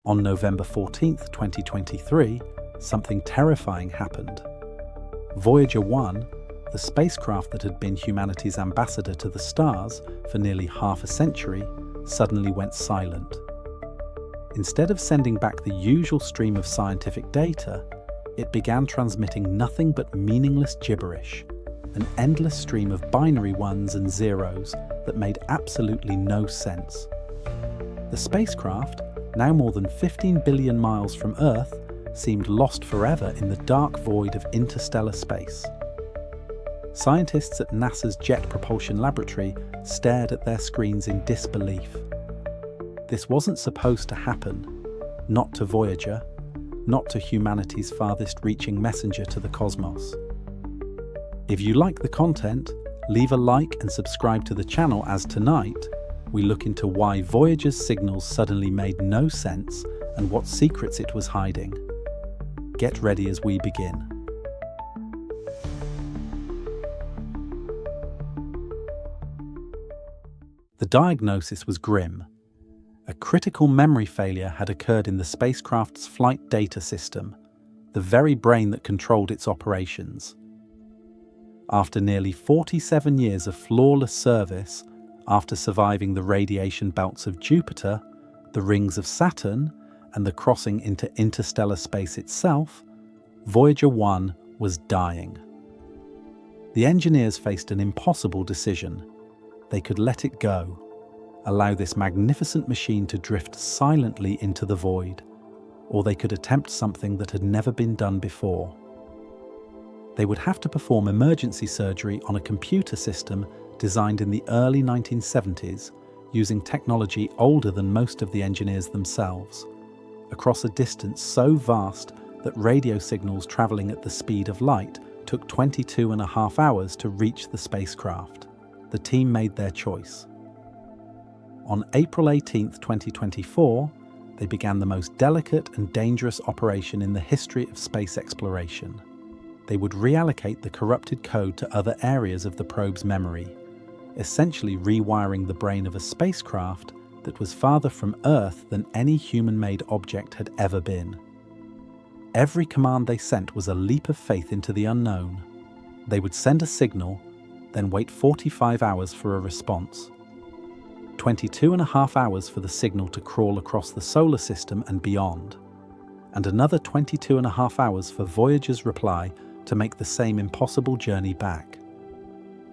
On November 14, 2023, something terrifying happened. Voyager 1, the spacecraft that had been humanity's ambassador to the stars for nearly half a century, suddenly went silent. Instead of sending back the usual stream of scientific data, it began transmitting nothing but meaningless gibberish, an endless stream of binary ones and zeros that made absolutely no sense. The spacecraft, now more than 15 billion miles from Earth, seemed lost forever in the dark void of interstellar space. Scientists at NASA's Jet Propulsion Laboratory stared at their screens in disbelief. This wasn't supposed to happen, not to Voyager, not to humanity's farthest-reaching messenger to the cosmos. If you like the content, leave a like and subscribe to the channel, as tonight we look into why Voyager's signals suddenly made no sense and what secrets it was hiding. Get ready as we begin. The diagnosis was grim. A critical memory failure had occurred in the spacecraft's flight data system, the very brain that controlled its operations. After nearly 47 years of flawless service, after surviving the radiation belts of Jupiter, the rings of Saturn, and the crossing into interstellar space itself, Voyager 1 was dying. The engineers faced an impossible decision. They could let it go, allow this magnificent machine to drift silently into the void, or they could attempt something that had never been done before. They would have to perform emergency surgery on a computer system designed in the early 1970s, using technology older than most of the engineers themselves, across a distance so vast that radio signals travelling at the speed of light took 22.5 hours to reach the spacecraft. The team made their choice. On April 18, 2024, they began the most delicate and dangerous operation in the history of space exploration. They would reallocate the corrupted code to other areas of the probe's memory, essentially rewiring the brain of a spacecraft that was farther from Earth than any human-made object had ever been. Every command they sent was a leap of faith into the unknown. They would send a signal, then wait 45 hours for a response. 22.5 hours for the signal to crawl across the solar system and beyond, and another 22.5 hours for Voyager's reply to make the same impossible journey back.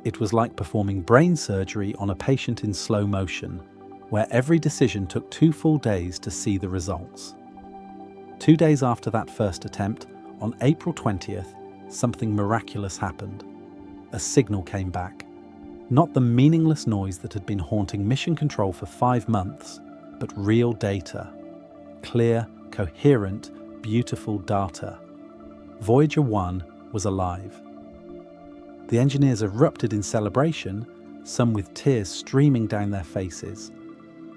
It was like performing brain surgery on a patient in slow motion, where every decision took 2 full days to see the results. 2 days after that first attempt, on April 20th, something miraculous happened. A signal came back. Not the meaningless noise that had been haunting mission control for 5 months, but real data. Clear, coherent, beautiful data. Voyager 1 was alive. The engineers erupted in celebration, some with tears streaming down their faces.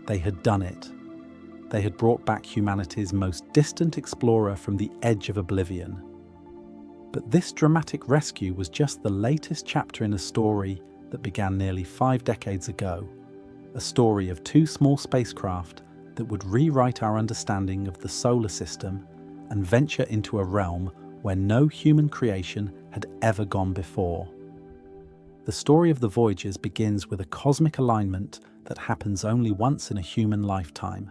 They had done it. They had brought back humanity's most distant explorer from the edge of oblivion. But this dramatic rescue was just the latest chapter in a story that began nearly 5 decades ago. A story of 2 small spacecraft that would rewrite our understanding of the solar system and venture into a realm where no human creation had ever gone before. The story of the Voyagers begins with a cosmic alignment that happens only once in a human lifetime.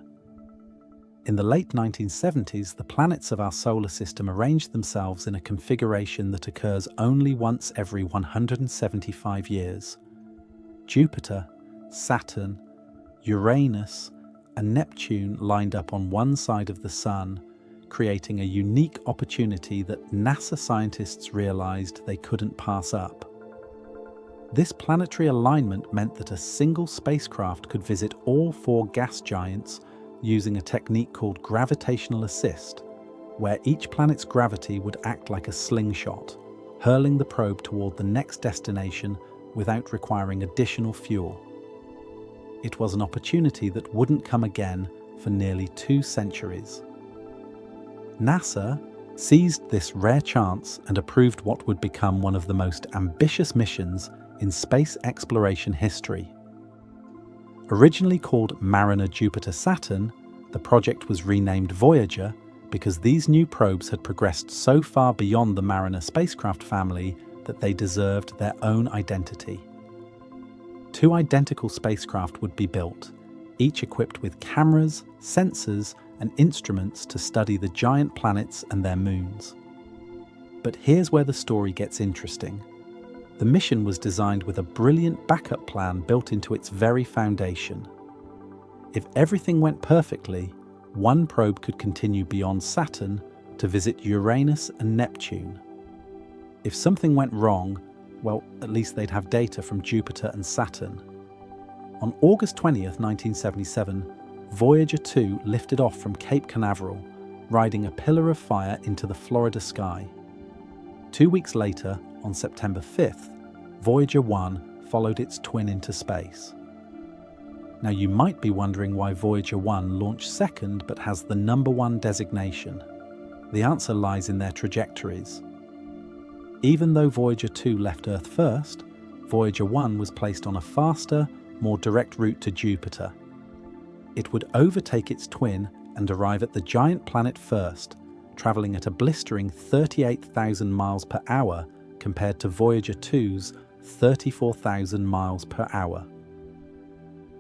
In the late 1970s, the planets of our solar system arranged themselves in a configuration that occurs only once every 175 years. Jupiter, Saturn, Uranus, and Neptune lined up on one side of the Sun, creating a unique opportunity that NASA scientists realized they couldn't pass up. This planetary alignment meant that a single spacecraft could visit all 4 gas giants using a technique called gravitational assist, where each planet's gravity would act like a slingshot, hurling the probe toward the next destination without requiring additional fuel. It was an opportunity that wouldn't come again for nearly 2 centuries. NASA seized this rare chance and approved what would become one of the most ambitious missions in space exploration history. Originally called Mariner Jupiter-Saturn, The project was renamed Voyager because these new probes had progressed so far beyond the Mariner spacecraft family that they deserved their own identity. 2 identical spacecraft would be built, each equipped with cameras, sensors, and instruments to study the giant planets and their moons. But here's where the story gets interesting. The mission was designed with a brilliant backup plan built into its very foundation. If everything went perfectly, one probe could continue beyond Saturn to visit Uranus and Neptune. If something went wrong, well, at least they'd have data from Jupiter and Saturn. On August 20th, 1977, Voyager 2 lifted off from Cape Canaveral, riding a pillar of fire into the Florida sky. 2 weeks later, on September 5th, Voyager 1 followed its twin into space. Now you might be wondering why Voyager 1 launched second but has the number 1 designation. The answer lies in their trajectories. Even though Voyager 2 left Earth first, Voyager 1 was placed on a faster, more direct route to Jupiter. It would overtake its twin and arrive at the giant planet first, travelling at a blistering 38,000 miles per hour compared to Voyager 2's 34,000 miles per hour.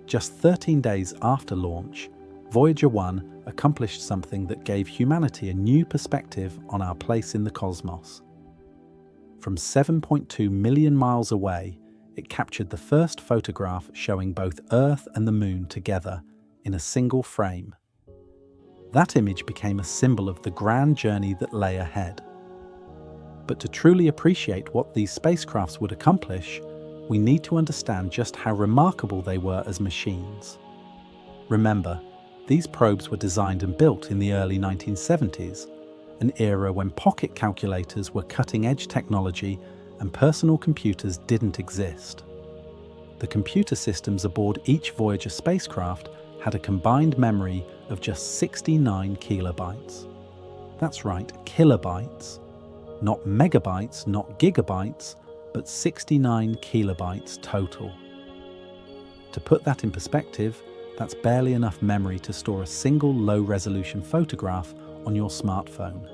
Just 13 days after launch, Voyager 1 accomplished something that gave humanity a new perspective on our place in the cosmos. From 7.2 million miles away, it captured the first photograph showing both Earth and the Moon together in a single frame. That image became a symbol of the grand journey that lay ahead. But to truly appreciate what these spacecrafts would accomplish, we need to understand just how remarkable they were as machines. Remember, these probes were designed and built in the early 1970s, an era when pocket calculators were cutting-edge technology and personal computers didn't exist. The computer systems aboard each Voyager spacecraft had a combined memory of just 69 kilobytes. That's right, kilobytes. Not megabytes, not gigabytes, but 69 kilobytes total. To put that in perspective, that's barely enough memory to store a single low-resolution photograph on your smartphone.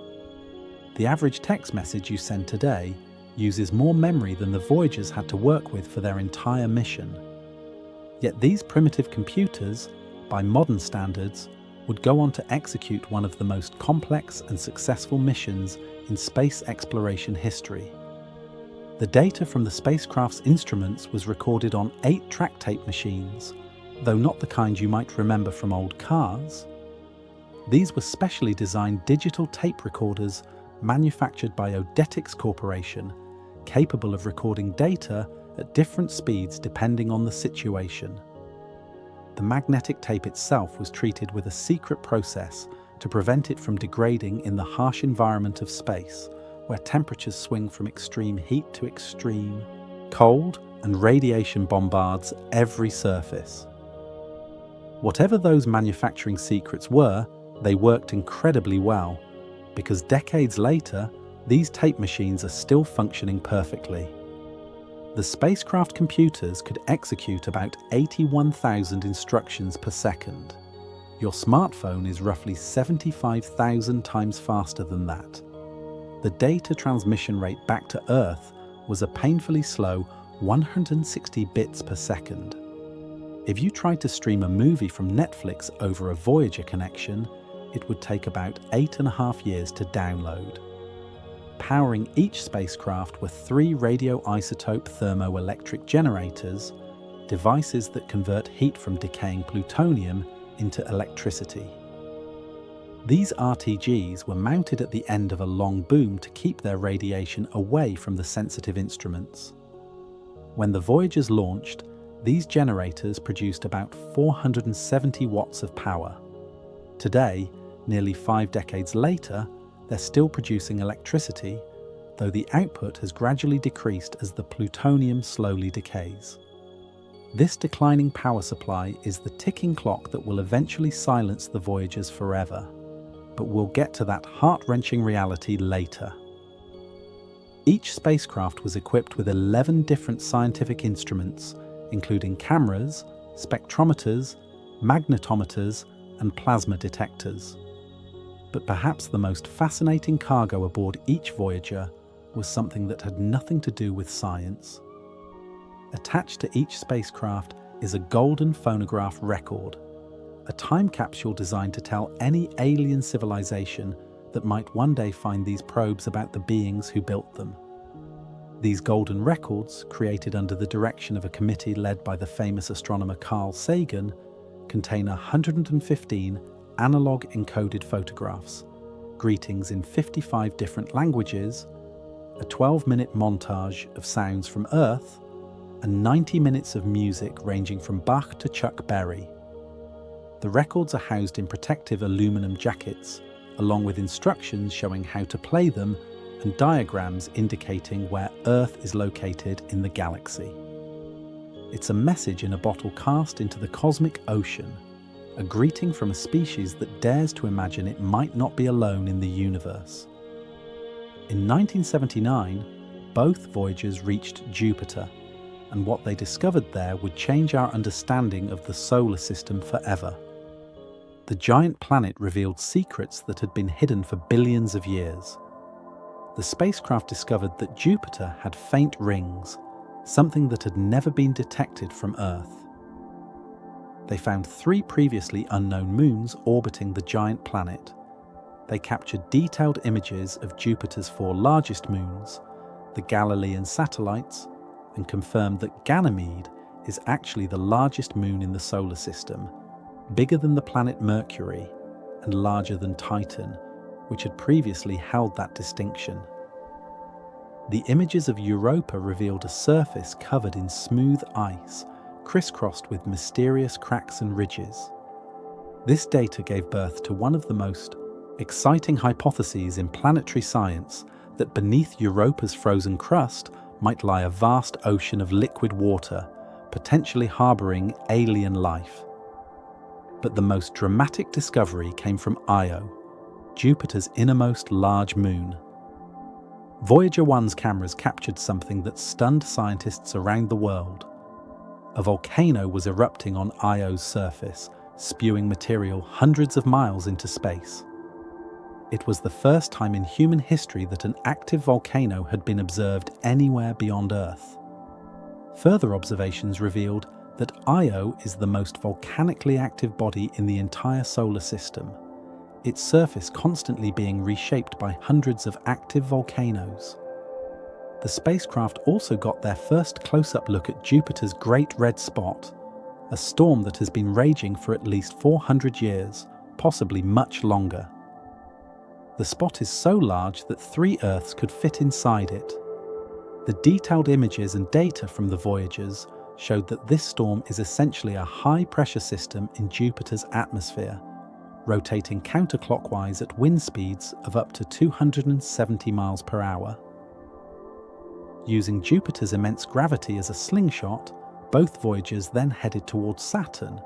The average text message you send today uses more memory than the Voyagers had to work with for their entire mission. Yet these primitive computers, by modern standards, would go on to execute one of the most complex and successful missions in space exploration history. The data from the spacecraft's instruments was recorded on 8 track tape machines, though not the kind you might remember from old cars. These were specially designed digital tape recorders manufactured by Odetics Corporation, capable of recording data at different speeds depending on the situation. The magnetic tape itself was treated with a secret process to prevent it from degrading in the harsh environment of space, where temperatures swing from extreme heat to extreme cold, and radiation bombards every surface. Whatever those manufacturing secrets were, they worked incredibly well, because decades later, these tape machines are still functioning perfectly. The spacecraft computers could execute about 81,000 instructions per second. Your smartphone is roughly 75,000 times faster than that. The data transmission rate back to Earth was a painfully slow 160 bits per second. If you tried to stream a movie from Netflix over a Voyager connection, it would take about 8.5 years to download. Powering each spacecraft were 3 radioisotope thermoelectric generators, devices that convert heat from decaying plutonium into electricity. These RTGs were mounted at the end of a long boom to keep their radiation away from the sensitive instruments. When the Voyagers launched, these generators produced about 470 watts of power. Today, nearly 5 decades later, they're still producing electricity, though the output has gradually decreased as the plutonium slowly decays. This declining power supply is the ticking clock that will eventually silence the Voyagers forever. But we'll get to that heart-wrenching reality later. Each spacecraft was equipped with 11 different scientific instruments, including cameras, spectrometers, magnetometers, and plasma detectors. But perhaps the most fascinating cargo aboard each Voyager was something that had nothing to do with science. Attached to each spacecraft is a golden phonograph record, a time capsule designed to tell any alien civilization that might one day find these probes about the beings who built them. These golden records, created under the direction of a committee led by the famous astronomer Carl Sagan, contain 115 analog encoded photographs, greetings in 55 different languages, a 12-minute montage of sounds from Earth, and 90 minutes of music ranging from Bach to Chuck Berry. The records are housed in protective aluminum jackets, along with instructions showing how to play them and diagrams indicating where Earth is located in the galaxy. It's a message in a bottle cast into the cosmic ocean, a greeting from a species that dares to imagine it might not be alone in the universe. In 1979, both Voyagers reached Jupiter, and what they discovered there would change our understanding of the solar system forever. The giant planet revealed secrets that had been hidden for billions of years. The spacecraft discovered that Jupiter had faint rings, something that had never been detected from Earth. They found 3 previously unknown moons orbiting the giant planet. They captured detailed images of Jupiter's 4 largest moons, the Galilean satellites, and confirmed that Ganymede is actually the largest moon in the solar system, bigger than the planet Mercury and larger than Titan, which had previously held that distinction. The images of Europa revealed a surface covered in smooth ice, crisscrossed with mysterious cracks and ridges. This data gave birth to one of the most exciting hypotheses in planetary science, that beneath Europa's frozen crust might lie a vast ocean of liquid water, potentially harboring alien life. But the most dramatic discovery came from Io, Jupiter's innermost large moon. Voyager 1's cameras captured something that stunned scientists around the world. A volcano was erupting on Io's surface, spewing material hundreds of miles into space. It was the first time in human history that an active volcano had been observed anywhere beyond Earth. Further observations revealed that Io is the most volcanically active body in the entire solar system, its surface constantly being reshaped by hundreds of active volcanoes. The spacecraft also got their first close-up look at Jupiter's Great Red Spot, a storm that has been raging for at least 400 years, possibly much longer. The spot is so large that 3 Earths could fit inside it. The detailed images and data from the Voyagers showed that this storm is essentially a high-pressure system in Jupiter's atmosphere, rotating counterclockwise at wind speeds of up to 270 miles per hour. Using Jupiter's immense gravity as a slingshot, both Voyagers then headed towards Saturn,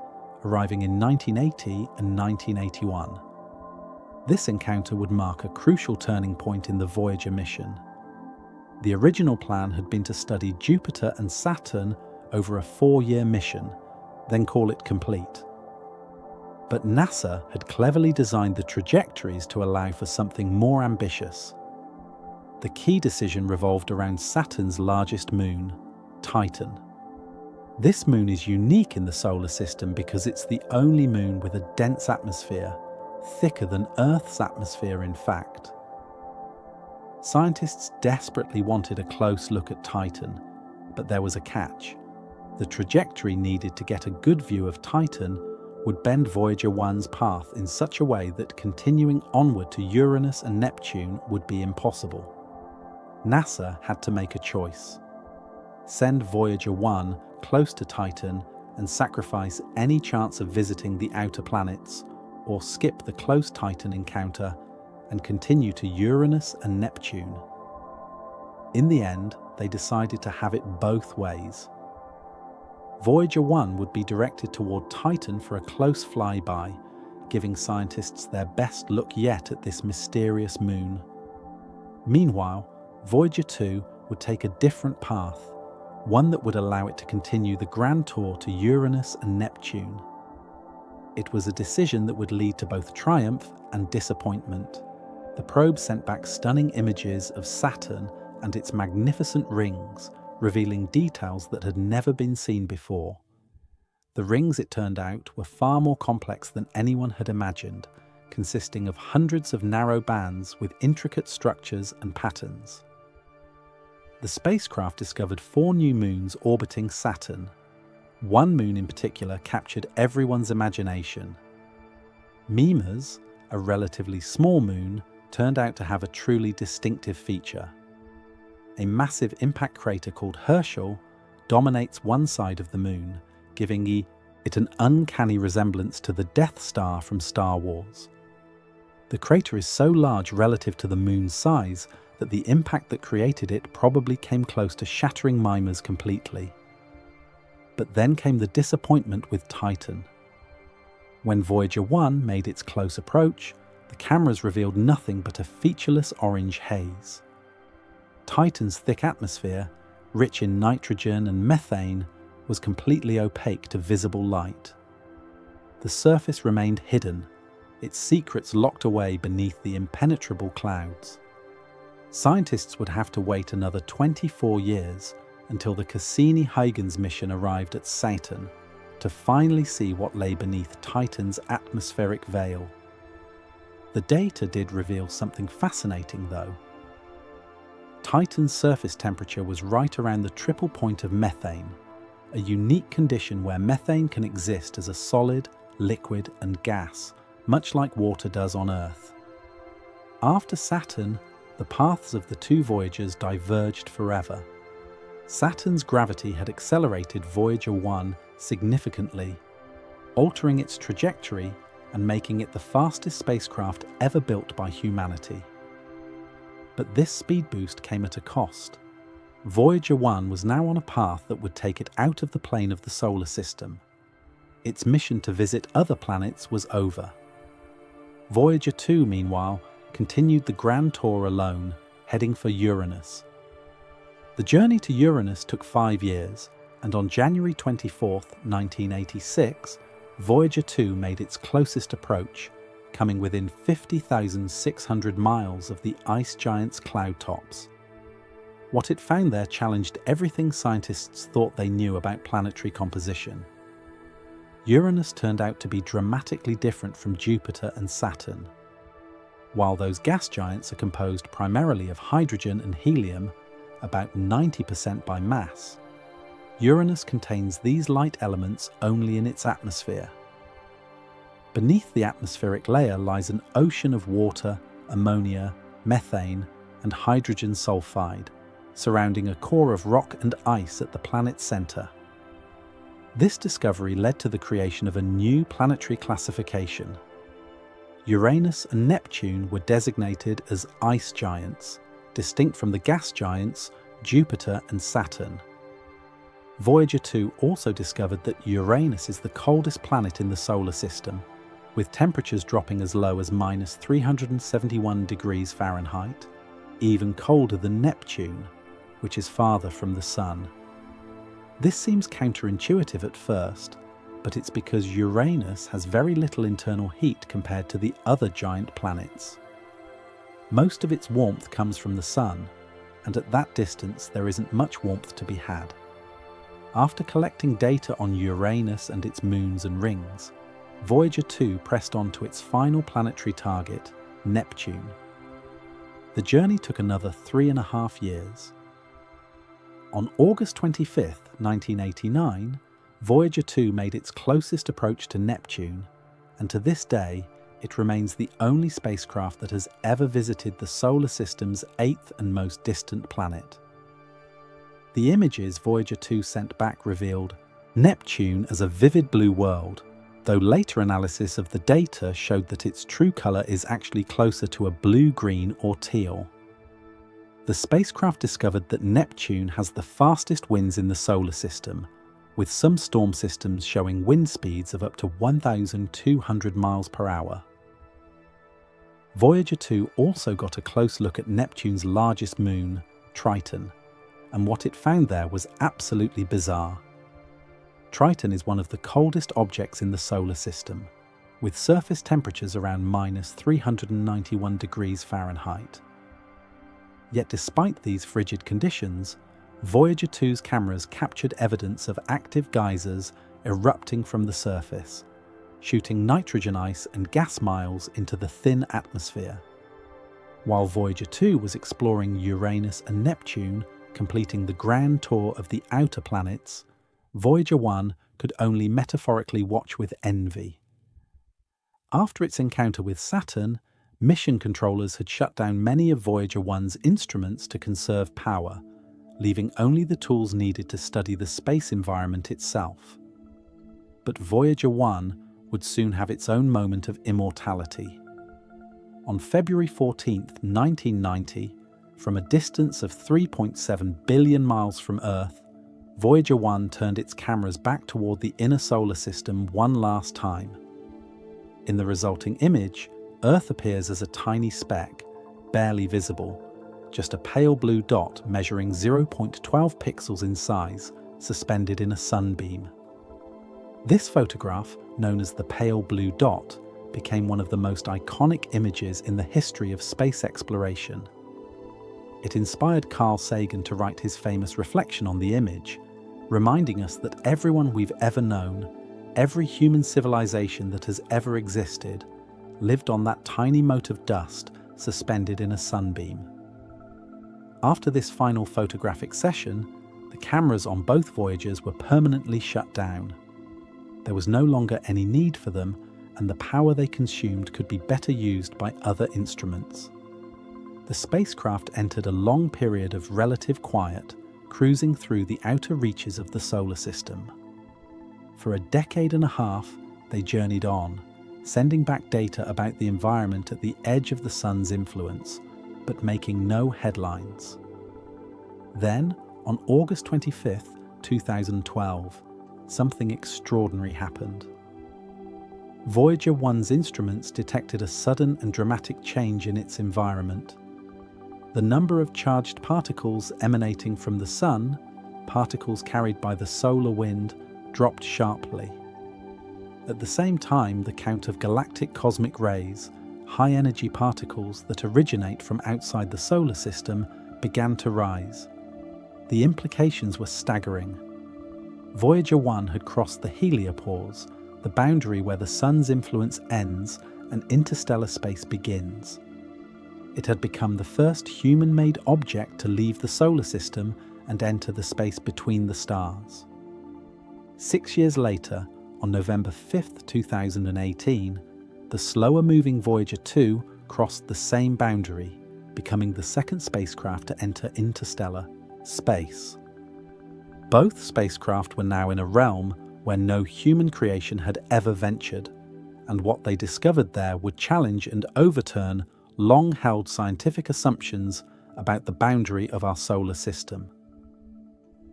arriving in 1980 and 1981. This encounter would mark a crucial turning point in the Voyager mission. The original plan had been to study Jupiter and Saturn over a 4-year mission, then call it complete. But NASA had cleverly designed the trajectories to allow for something more ambitious. The key decision revolved around Saturn's largest moon, Titan. This moon is unique in the solar system because it's the only moon with a dense atmosphere, thicker than Earth's atmosphere in fact. Scientists desperately wanted a close look at Titan, but there was a catch. The trajectory needed to get a good view of Titan would bend Voyager 1's path in such a way that continuing onward to Uranus and Neptune would be impossible. NASA had to make a choice. Send Voyager 1 close to Titan and sacrifice any chance of visiting the outer planets, or skip the close Titan encounter and continue to Uranus and Neptune. In the end, they decided to have it both ways. Voyager 1 would be directed toward Titan for a close flyby, giving scientists their best look yet at this mysterious moon. Meanwhile, Voyager 2 would take a different path, one that would allow it to continue the grand tour to Uranus and Neptune. It was a decision that would lead to both triumph and disappointment. The probe sent back stunning images of Saturn and its magnificent rings, revealing details that had never been seen before. The rings, it turned out, were far more complex than anyone had imagined, consisting of hundreds of narrow bands with intricate structures and patterns. The spacecraft discovered 4 new moons orbiting Saturn. One moon in particular captured everyone's imagination. Mimas, a relatively small moon, turned out to have a truly distinctive feature. A massive impact crater called Herschel dominates one side of the moon, giving it an uncanny resemblance to the Death Star from Star Wars. The crater is so large relative to the moon's size that the impact that created it probably came close to shattering Mimas completely. But then came the disappointment with Titan. When Voyager 1 made its close approach, the cameras revealed nothing but a featureless orange haze. Titan's thick atmosphere, rich in nitrogen and methane, was completely opaque to visible light. The surface remained hidden, its secrets locked away beneath the impenetrable clouds. Scientists would have to wait another 24 years until the Cassini-Huygens mission arrived at Saturn to finally see what lay beneath Titan's atmospheric veil. The data did reveal something fascinating, though. Titan's surface temperature was right around the triple point of methane, a unique condition where methane can exist as a solid, liquid, and gas, much like water does on Earth. After Saturn, the paths of the 2 Voyagers diverged forever. Saturn's gravity had accelerated Voyager 1 significantly, altering its trajectory and making it the fastest spacecraft ever built by humanity. But this speed boost came at a cost. Voyager 1 was now on a path that would take it out of the plane of the solar system. Its mission to visit other planets was over. Voyager 2, meanwhile, continued the grand tour alone, heading for Uranus. The journey to Uranus took 5 years, and on January 24, 1986, Voyager 2 made its closest approach, coming within 50,600 miles of the ice giant's cloud tops. What it found there challenged everything scientists thought they knew about planetary composition. Uranus turned out to be dramatically different from Jupiter and Saturn. While those gas giants are composed primarily of hydrogen and helium, about 90% by mass, Uranus contains these light elements only in its atmosphere. Beneath the atmospheric layer lies an ocean of water, ammonia, methane, and hydrogen sulfide, surrounding a core of rock and ice at the planet's center. This discovery led to the creation of a new planetary classification. Uranus and Neptune were designated as ice giants, distinct from the gas giants Jupiter and Saturn. Voyager 2 also discovered that Uranus is the coldest planet in the solar system, with temperatures dropping as low as -371 degrees Fahrenheit, even colder than Neptune, which is farther from the Sun. This seems counterintuitive at first, but it's because Uranus has very little internal heat compared to the other giant planets. Most of its warmth comes from the Sun, and at that distance there isn't much warmth to be had. After collecting data on Uranus and its moons and rings, Voyager 2 pressed on to its final planetary target, Neptune. The journey took another 3.5 years. On August 25, 1989, Voyager 2 made its closest approach to Neptune, and to this day, it remains the only spacecraft that has ever visited the solar system's 8th and most distant planet. The images Voyager 2 sent back revealed Neptune as a vivid blue world, though later analysis of the data showed that its true colour is actually closer to a blue-green or teal. The spacecraft discovered that Neptune has the fastest winds in the solar system, with some storm systems showing wind speeds of up to 1,200 miles per hour. Voyager 2 also got a close look at Neptune's largest moon, Triton, and what it found there was absolutely bizarre. Triton is one of the coldest objects in the solar system, with surface temperatures around -391 degrees Fahrenheit. Yet despite these frigid conditions, Voyager 2's cameras captured evidence of active geysers erupting from the surface, shooting nitrogen ice and gas miles into the thin atmosphere. While Voyager 2 was exploring Uranus and Neptune, completing the grand tour of the outer planets, Voyager 1 could only metaphorically watch with envy. After its encounter with Saturn, mission controllers had shut down many of Voyager 1's instruments to conserve power, leaving only the tools needed to study the space environment itself. But Voyager 1 would soon have its own moment of immortality. On February 14, 1990, from a distance of 3.7 billion miles from Earth, Voyager 1 turned its cameras back toward the inner solar system one last time. In the resulting image, Earth appears as a tiny speck, barely visible, just a pale blue dot measuring 0.12 pixels in size, suspended in a sunbeam. This photograph, known as the pale blue dot, became one of the most iconic images in the history of space exploration. It inspired Carl Sagan to write his famous reflection on the image, reminding us that everyone we've ever known, every human civilization that has ever existed, lived on that tiny mote of dust suspended in a sunbeam. After this final photographic session, the cameras on both Voyagers were permanently shut down. There was no longer any need for them, and the power they consumed could be better used by other instruments. The spacecraft entered a long period of relative quiet, cruising through the outer reaches of the solar system. For a decade and a half, they journeyed on, sending back data about the environment at the edge of the sun's influence, but making no headlines. Then, on August 25, 2012, something extraordinary happened. Voyager 1's instruments detected a sudden and dramatic change in its environment. The number of charged particles emanating from the Sun, particles carried by the solar wind, dropped sharply. At the same time, the count of galactic cosmic rays, high-energy particles that originate from outside the solar system, began to rise. The implications were staggering. Voyager 1 had crossed the heliopause, the boundary where the Sun's influence ends and interstellar space begins. It had become the first human-made object to leave the solar system and enter the space between the stars. 6 years later, on November 5, 2018, the slower-moving Voyager 2 crossed the same boundary, becoming the second spacecraft to enter interstellar space. Both spacecraft were now in a realm where no human creation had ever ventured, and what they discovered there would challenge and overturn long-held scientific assumptions about the boundary of our solar system.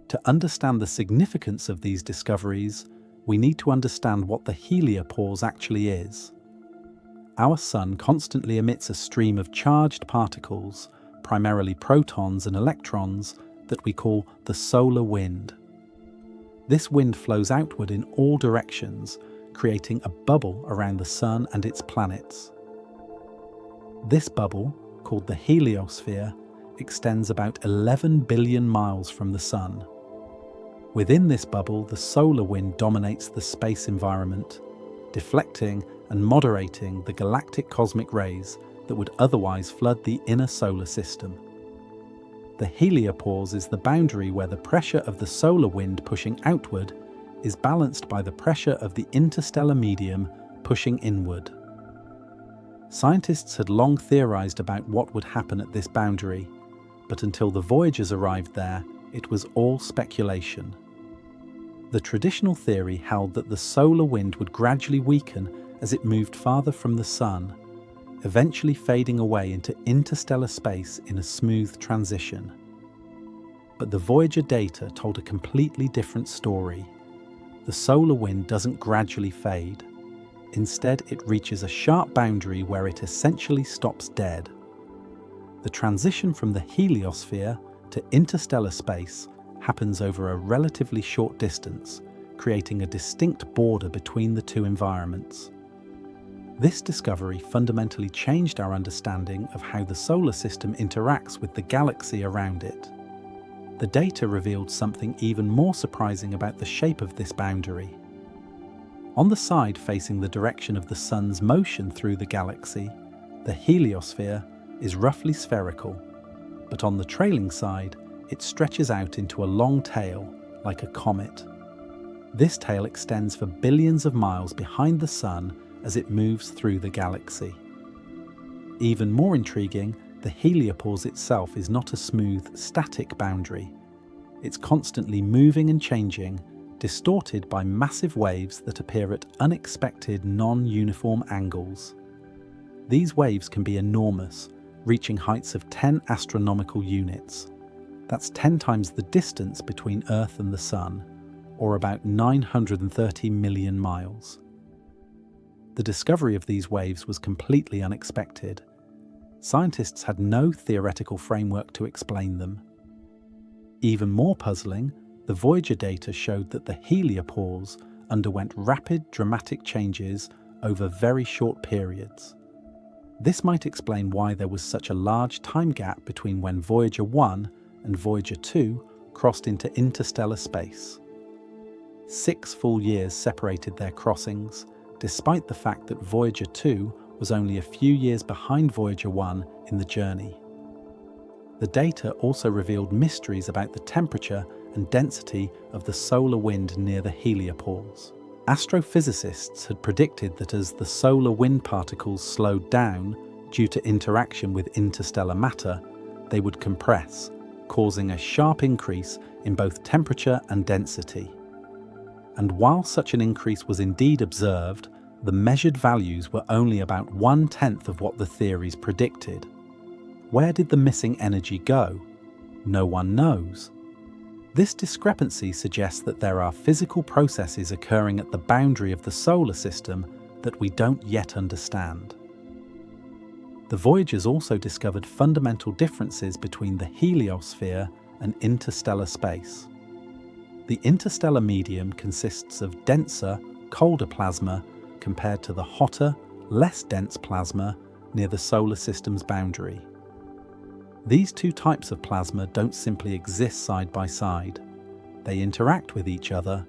To understand the significance of these discoveries, we need to understand what the heliopause actually is. Our Sun constantly emits a stream of charged particles, primarily protons and electrons, that we call the solar wind. This wind flows outward in all directions, creating a bubble around the Sun and its planets. This bubble, called the heliosphere, extends about 11 billion miles from the Sun. Within this bubble, the solar wind dominates the space environment, deflecting and moderating the galactic cosmic rays that would otherwise flood the inner solar system. The heliopause is the boundary where the pressure of the solar wind pushing outward is balanced by the pressure of the interstellar medium pushing inward. Scientists had long theorized about what would happen at this boundary, but until the Voyagers arrived there, it was all speculation. The traditional theory held that the solar wind would gradually weaken as it moved farther from the Sun, eventually fading away into interstellar space in a smooth transition. But the Voyager data told a completely different story. The solar wind doesn't gradually fade. Instead, it reaches a sharp boundary where it essentially stops dead. The transition from the heliosphere to interstellar space happens over a relatively short distance, creating a distinct border between the two environments. This discovery fundamentally changed our understanding of how the solar system interacts with the galaxy around it. The data revealed something even more surprising about the shape of this boundary. On the side facing the direction of the Sun's motion through the galaxy, the heliosphere is roughly spherical, but on the trailing side, it stretches out into a long tail, like a comet. This tail extends for billions of miles behind the Sun as it moves through the galaxy. Even more intriguing, the heliopause itself is not a smooth, static boundary. It's constantly moving and changing, distorted by massive waves that appear at unexpected, non-uniform angles. These waves can be enormous, reaching heights of 10 astronomical units. That's 10 times the distance between Earth and the Sun, or about 930 million miles. The discovery of these waves was completely unexpected. Scientists had no theoretical framework to explain them. Even more puzzling, the Voyager data showed that the heliopause underwent rapid, dramatic changes over very short periods. This might explain why there was such a large time gap between when Voyager 1 and Voyager 2 crossed into interstellar space. 6 full years separated their crossings, despite the fact that Voyager 2 was only a few years behind Voyager 1 in the journey. The data also revealed mysteries about the temperature and density of the solar wind near the heliopause. Astrophysicists had predicted that as the solar wind particles slowed down due to interaction with interstellar matter, they would compress, causing a sharp increase in both temperature and density. And while such an increase was indeed observed, the measured values were only about 1/10 of what the theories predicted. Where did the missing energy go? No one knows. This discrepancy suggests that there are physical processes occurring at the boundary of the solar system that we don't yet understand. The Voyagers also discovered fundamental differences between the heliosphere and interstellar space. The interstellar medium consists of denser, colder plasma compared to the hotter, less dense plasma near the solar system's boundary. These two types of plasma don't simply exist side by side. They interact with each other,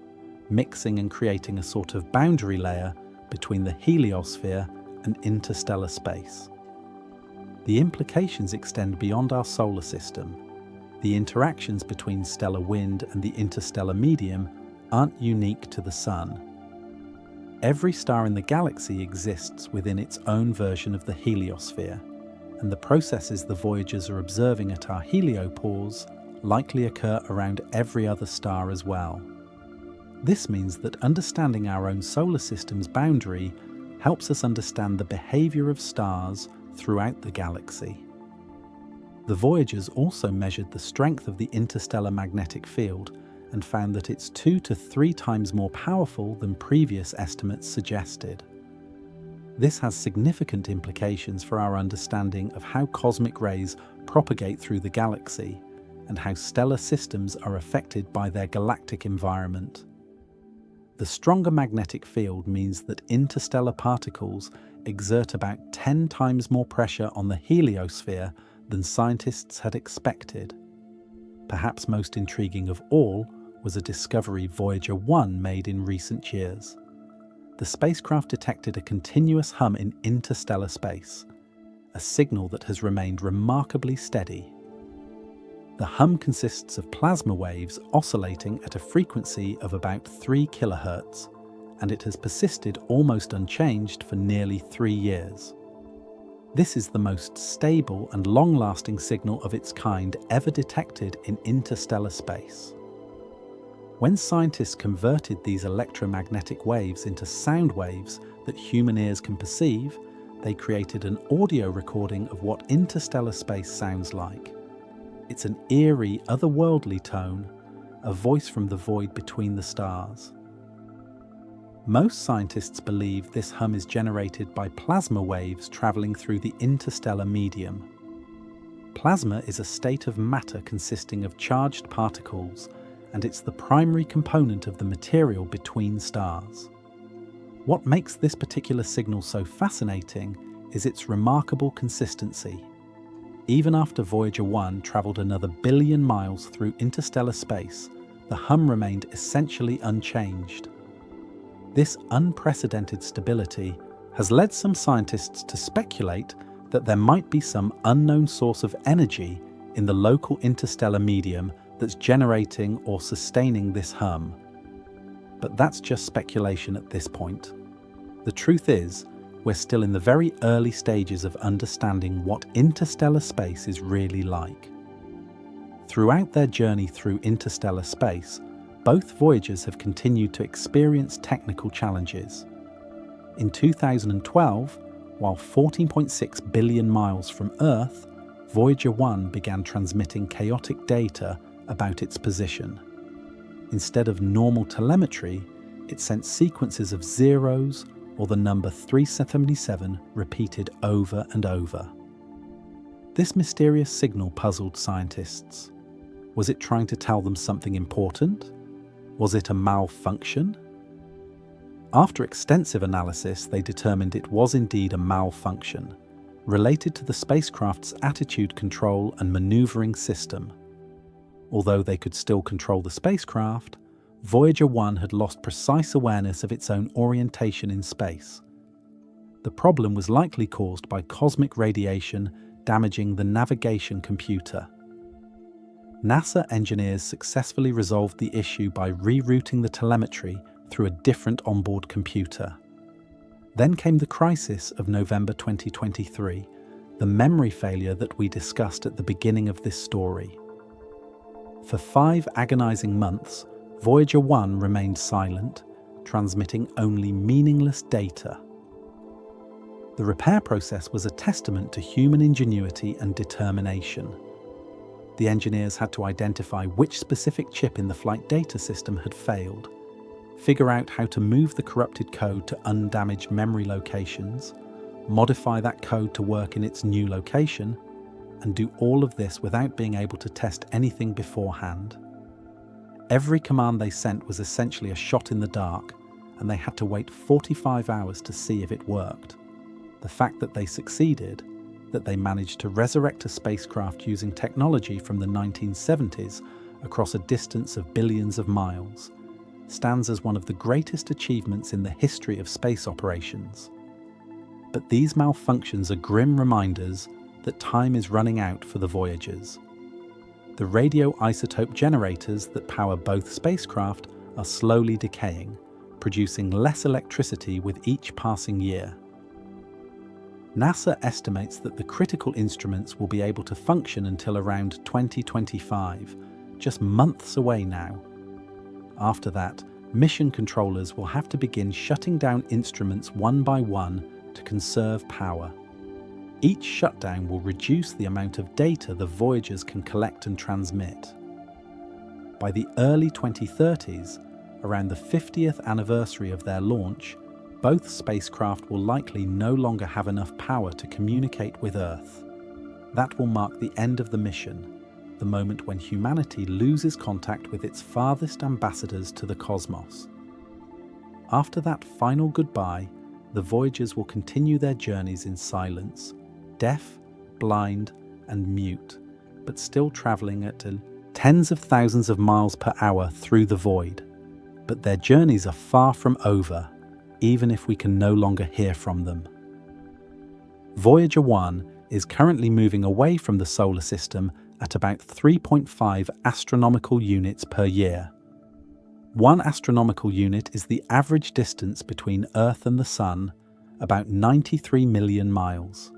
mixing and creating a sort of boundary layer between the heliosphere and interstellar space. The implications extend beyond our solar system. The interactions between stellar wind and the interstellar medium aren't unique to the Sun. Every star in the galaxy exists within its own version of the heliosphere, and the processes the Voyagers are observing at our heliopause likely occur around every other star as well. This means that understanding our own solar system's boundary helps us understand the behavior of stars throughout the galaxy. The Voyagers also measured the strength of the interstellar magnetic field and found that it's 2 to 3 times more powerful than previous estimates suggested. This has significant implications for our understanding of how cosmic rays propagate through the galaxy and how stellar systems are affected by their galactic environment. The stronger magnetic field means that interstellar particles exert about 10 times more pressure on the heliosphere than scientists had expected. Perhaps most intriguing of all was a discovery Voyager 1 made in recent years. The spacecraft detected a continuous hum in interstellar space, a signal that has remained remarkably steady. The hum consists of plasma waves oscillating at a frequency of about 3 kHz, and it has persisted almost unchanged for nearly 3 years. This is the most stable and long-lasting signal of its kind ever detected in interstellar space. When scientists converted these electromagnetic waves into sound waves that human ears can perceive, they created an audio recording of what interstellar space sounds like. It's an eerie, otherworldly tone, a voice from the void between the stars. Most scientists believe this hum is generated by plasma waves traveling through the interstellar medium. Plasma is a state of matter consisting of charged particles, and it's the primary component of the material between stars. What makes this particular signal so fascinating is its remarkable consistency. Even after Voyager 1 travelled another billion miles through interstellar space, the hum remained essentially unchanged. This unprecedented stability has led some scientists to speculate that there might be some unknown source of energy in the local interstellar medium that's generating or sustaining this hum. But that's just speculation at this point. The truth is, we're still in the very early stages of understanding what interstellar space is really like. Throughout their journey through interstellar space, both Voyagers have continued to experience technical challenges. In 2012, while 14.6 billion miles from Earth, Voyager 1 began transmitting chaotic data about its position. Instead of normal telemetry, it sent sequences of zeros or the number 377 repeated over and over. This mysterious signal puzzled scientists. Was it trying to tell them something important? Was it a malfunction? After extensive analysis, they determined it was indeed a malfunction, related to the spacecraft's attitude control and maneuvering system. Although they could still control the spacecraft, Voyager 1 had lost precise awareness of its own orientation in space. The problem was likely caused by cosmic radiation damaging the navigation computer. NASA engineers successfully resolved the issue by rerouting the telemetry through a different onboard computer. Then came the crisis of November 2023, the memory failure that we discussed at the beginning of this story. For 5 agonizing months, Voyager 1 remained silent, transmitting only meaningless data. The repair process was a testament to human ingenuity and determination. The engineers had to identify which specific chip in the flight data system had failed, figure out how to move the corrupted code to undamaged memory locations, modify that code to work in its new location, and do all of this without being able to test anything beforehand. Every command they sent was essentially a shot in the dark, and they had to wait 45 hours to see if it worked. The fact that they succeeded, that they managed to resurrect a spacecraft using technology from the 1970s across a distance of billions of miles, stands as one of the greatest achievements in the history of space operations. But these malfunctions are grim reminders that time is running out for the Voyagers. The radioisotope generators that power both spacecraft are slowly decaying, producing less electricity with each passing year. NASA estimates that the critical instruments will be able to function until around 2025, just months away now. After that, mission controllers will have to begin shutting down instruments one by one to conserve power. Each shutdown will reduce the amount of data the Voyagers can collect and transmit. By the early 2030s, around the 50th anniversary of their launch, both spacecraft will likely no longer have enough power to communicate with Earth. That will mark the end of the mission, the moment when humanity loses contact with its farthest ambassadors to the cosmos. After that final goodbye, the Voyagers will continue their journeys in silence, deaf, blind, and mute, but still travelling at tens of thousands of miles per hour through the void. But their journeys are far from over, even if we can no longer hear from them. Voyager 1 is currently moving away from the solar system at about 3.5 astronomical units per year. 1 astronomical unit is the average distance between Earth and the Sun, about 93 million miles.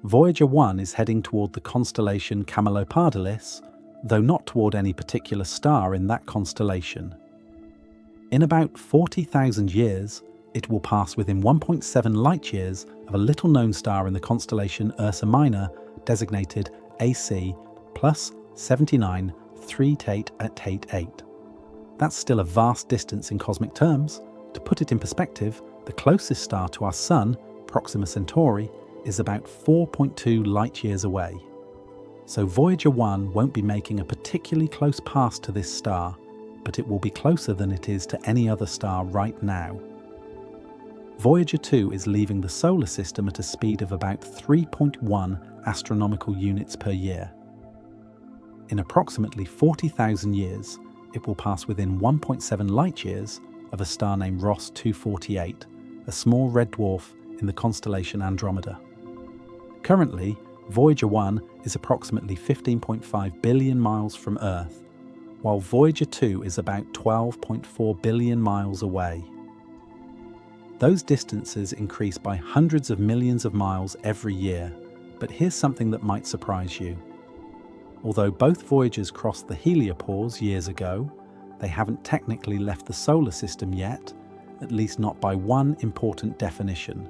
Voyager 1 is heading toward the constellation Camelopardalis, though not toward any particular star in that constellation. In about 40,000 years, it will pass within 1.7 light-years of a little-known star in the constellation Ursa Minor, designated AC plus 79 38888. That's still a vast distance in cosmic terms. To put it in perspective, the closest star to our Sun, Proxima Centauri, is about 4.2 light-years away. So Voyager 1 won't be making a particularly close pass to this star, but it will be closer than it is to any other star right now. Voyager 2 is leaving the solar system at a speed of about 3.1 astronomical units per year. In approximately 40,000 years, it will pass within 1.7 light-years of a star named Ross 248, a small red dwarf in the constellation Andromeda. Currently, Voyager 1 is approximately 15.5 billion miles from Earth, while Voyager 2 is about 12.4 billion miles away. Those distances increase by hundreds of millions of miles every year, but here's something that might surprise you. Although both Voyagers crossed the heliopause years ago, they haven't technically left the solar system yet, at least not by one important definition.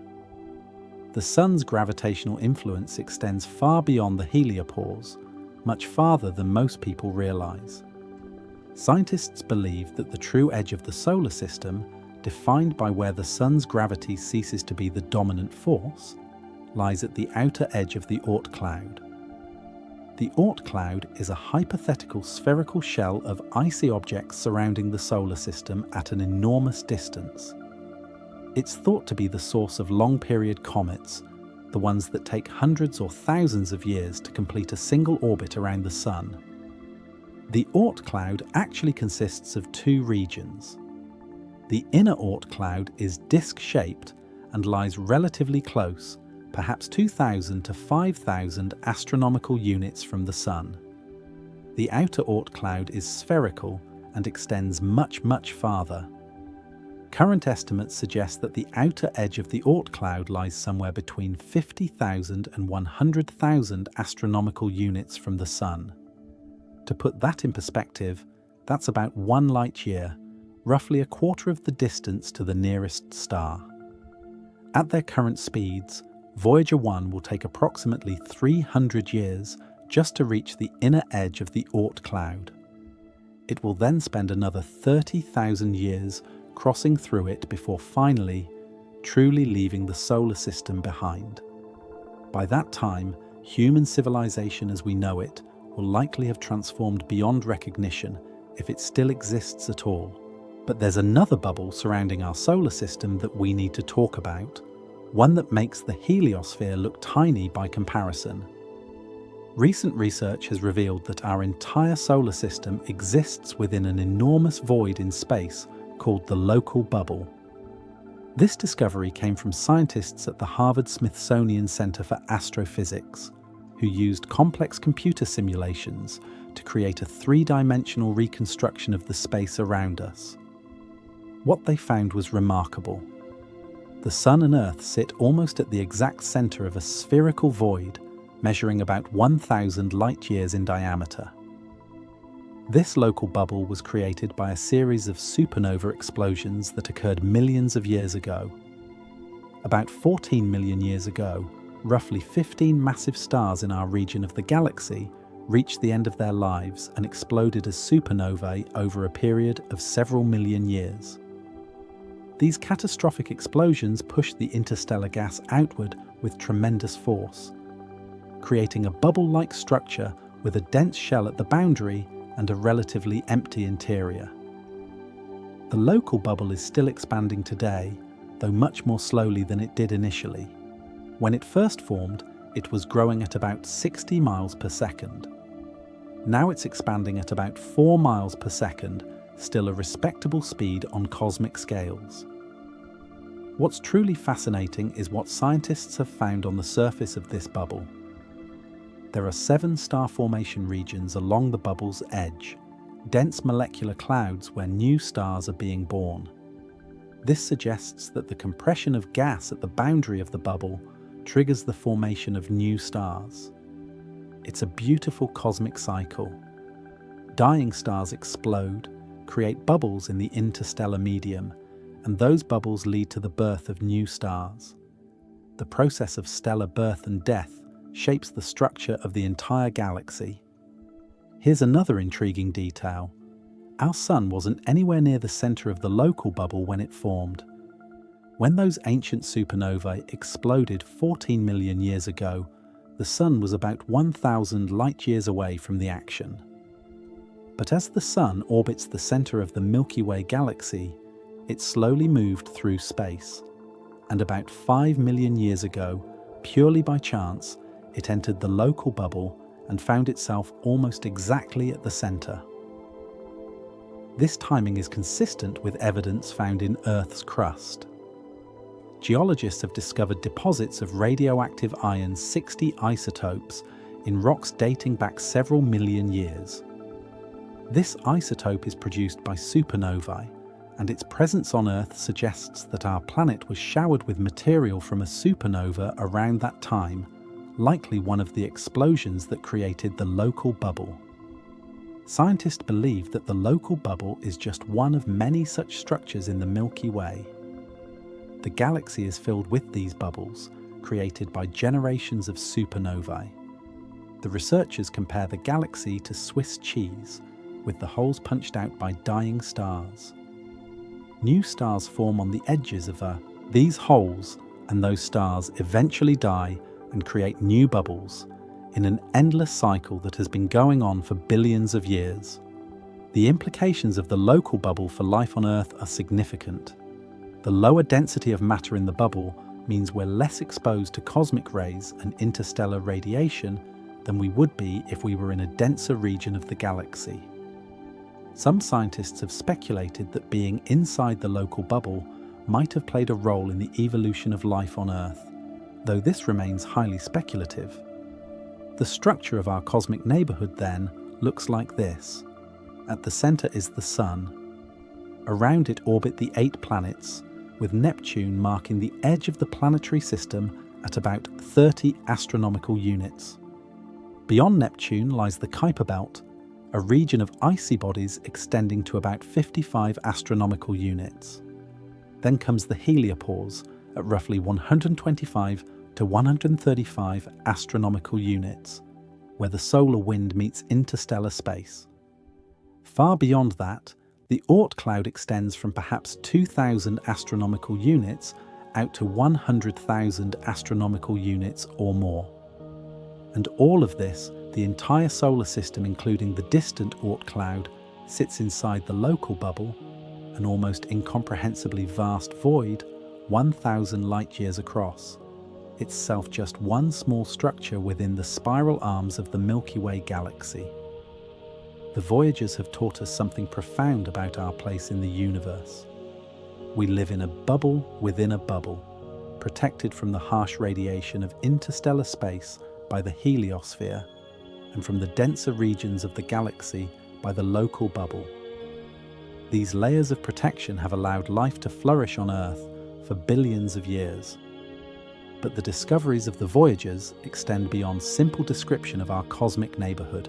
The Sun's gravitational influence extends far beyond the heliopause, much farther than most people realize. Scientists believe that the true edge of the solar system, defined by where the Sun's gravity ceases to be the dominant force, lies at the outer edge of the Oort cloud. The Oort cloud is a hypothetical spherical shell of icy objects surrounding the solar system at an enormous distance. It's thought to be the source of long-period comets, the ones that take hundreds or thousands of years to complete a single orbit around the Sun. The Oort cloud actually consists of two regions. The inner Oort cloud is disc-shaped and lies relatively close, perhaps 2,000 to 5,000 astronomical units from the Sun. The outer Oort cloud is spherical and extends much, much farther. Current estimates suggest that the outer edge of the Oort cloud lies somewhere between 50,000 and 100,000 astronomical units from the Sun. To put that in perspective, that's about 1 light-year, roughly a quarter of the distance to the nearest star. At their current speeds, Voyager 1 will take approximately 300 years just to reach the inner edge of the Oort cloud. It will then spend another 30,000 years crossing through it before finally, truly leaving the solar system behind. By that time, human civilization as we know it will likely have transformed beyond recognition, if it still exists at all. But there's another bubble surrounding our solar system that we need to talk about, one that makes the heliosphere look tiny by comparison. Recent research has revealed that our entire solar system exists within an enormous void in space called the local bubble. This discovery came from scientists at the Harvard-Smithsonian Center for Astrophysics, who used complex computer simulations to create a three-dimensional reconstruction of the space around us. What they found was remarkable. The Sun and Earth sit almost at the exact center of a spherical void, measuring about 1,000 light-years in diameter. This local bubble was created by a series of supernova explosions that occurred millions of years ago. About 14 million years ago, roughly 15 massive stars in our region of the galaxy reached the end of their lives and exploded as supernovae over a period of several million years. These catastrophic explosions pushed the interstellar gas outward with tremendous force, creating a bubble-like structure with a dense shell at the boundary and a relatively empty interior. The local bubble is still expanding today, though much more slowly than it did initially. When it first formed, it was growing at about 60 miles per second. Now it's expanding at about 4 miles per second, still a respectable speed on cosmic scales. What's truly fascinating is what scientists have found on the surface of this bubble. There are 7 star formation regions along the bubble's edge, dense molecular clouds where new stars are being born. This suggests that the compression of gas at the boundary of the bubble triggers the formation of new stars. It's a beautiful cosmic cycle. Dying stars explode, create bubbles in the interstellar medium, and those bubbles lead to the birth of new stars. The process of stellar birth and death shapes the structure of the entire galaxy. Here's another intriguing detail. Our Sun wasn't anywhere near the center of the local bubble when it formed. When those ancient supernovae exploded 14 million years ago, the Sun was about 1,000 light-years away from the action. But as the Sun orbits the center of the Milky Way galaxy, it slowly moved through space. and about 5 million years ago, purely by chance, it entered the local bubble and found itself almost exactly at the center. This timing is consistent with evidence found in Earth's crust. Geologists have discovered deposits of radioactive iron-60 isotopes in rocks dating back several million years. This isotope is produced by supernovae, and its presence on Earth suggests that our planet was showered with material from a supernova around that time, likely one of the explosions that created the local bubble. Scientists believe that the local bubble is just one of many such structures in the Milky Way. The galaxy is filled with these bubbles, created by generations of supernovae. The researchers compare the galaxy to Swiss cheese, with the holes punched out by dying stars. New stars form on the edges of these holes, and those stars eventually die and create new bubbles, in an endless cycle that has been going on for billions of years. The implications of the local bubble for life on Earth are significant. The lower density of matter in the bubble means we're less exposed to cosmic rays and interstellar radiation than we would be if we were in a denser region of the galaxy. Some scientists have speculated that being inside the local bubble might have played a role in the evolution of life on Earth, though this remains highly speculative. The structure of our cosmic neighborhood, then, looks like this. At the center is the Sun. Around it orbit the 8 planets, with Neptune marking the edge of the planetary system at about 30 astronomical units. Beyond Neptune lies the Kuiper Belt, a region of icy bodies extending to about 55 astronomical units. Then comes the heliopause at roughly 125 to 135 astronomical units, where the solar wind meets interstellar space. Far beyond that, the Oort cloud extends from perhaps 2,000 astronomical units out to 100,000 astronomical units or more. And all of this, the entire solar system including the distant Oort cloud, sits inside the local bubble, an almost incomprehensibly vast void 1,000 light-years across, itself just one small structure within the spiral arms of the Milky Way galaxy. The Voyagers have taught us something profound about our place in the universe. We live in a bubble within a bubble, protected from the harsh radiation of interstellar space by the heliosphere, and from the denser regions of the galaxy by the local bubble. These layers of protection have allowed life to flourish on Earth for billions of years. But the discoveries of the Voyagers extend beyond simple description of our cosmic neighborhood.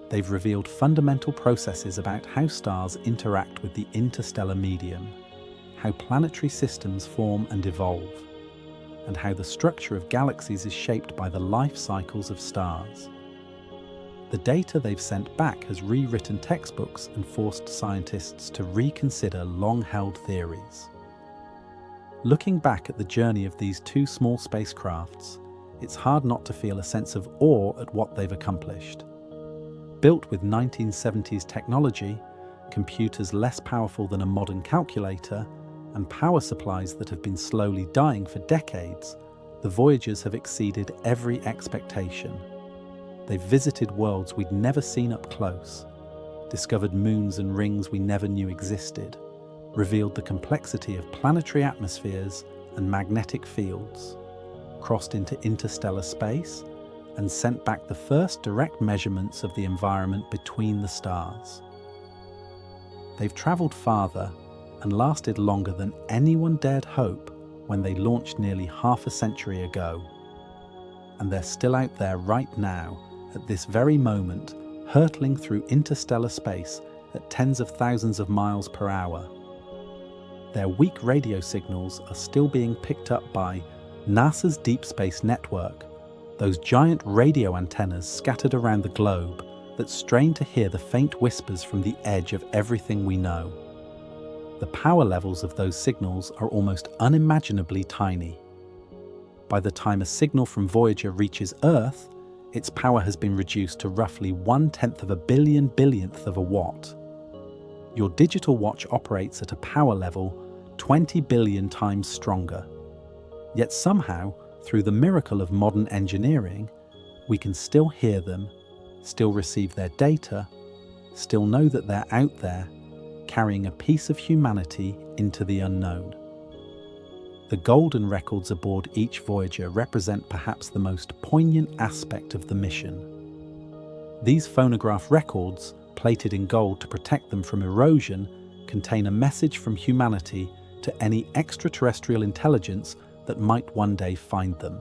They've revealed fundamental processes about how stars interact with the interstellar medium, how planetary systems form and evolve, and how the structure of galaxies is shaped by the life cycles of stars. The data they've sent back has rewritten textbooks and forced scientists to reconsider long-held theories. Looking back at the journey of these 2 small spacecrafts, it's hard not to feel a sense of awe at what they've accomplished. Built with 1970s technology, computers less powerful than a modern calculator, and power supplies that have been slowly dying for decades, the Voyagers have exceeded every expectation. They've visited worlds we'd never seen up close, discovered moons and rings we never knew existed, revealed the complexity of planetary atmospheres and magnetic fields, crossed into interstellar space, and sent back the first direct measurements of the environment between the stars. They've travelled farther and lasted longer than anyone dared hope when they launched nearly half a century ago. And they're still out there right now, at this very moment, hurtling through interstellar space at tens of thousands of miles per hour. Their weak radio signals are still being picked up by NASA's Deep Space Network, those giant radio antennas scattered around the globe that strain to hear the faint whispers from the edge of everything we know. The power levels of those signals are almost unimaginably tiny. By the time a signal from Voyager reaches Earth, its power has been reduced to roughly 1/10 of a billionth of a watt. Your digital watch operates at a power level 20 billion times stronger. Yet somehow, through the miracle of modern engineering, we can still hear them, still receive their data, still know that they're out there, carrying a piece of humanity into the unknown. The golden records aboard each Voyager represent perhaps the most poignant aspect of the mission. These phonograph records, plated in gold to protect them from erosion, contain a message from humanity to any extraterrestrial intelligence that might one day find them.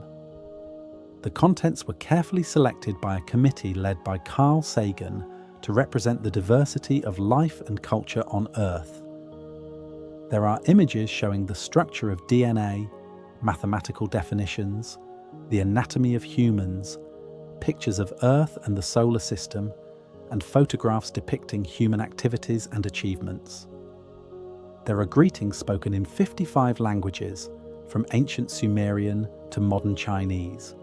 The contents were carefully selected by a committee led by Carl Sagan to represent the diversity of life and culture on Earth. There are images showing the structure of DNA, mathematical definitions, the anatomy of humans, pictures of Earth and the solar system, and photographs depicting human activities and achievements. There are greetings spoken in 55 languages, from ancient Sumerian to modern Chinese.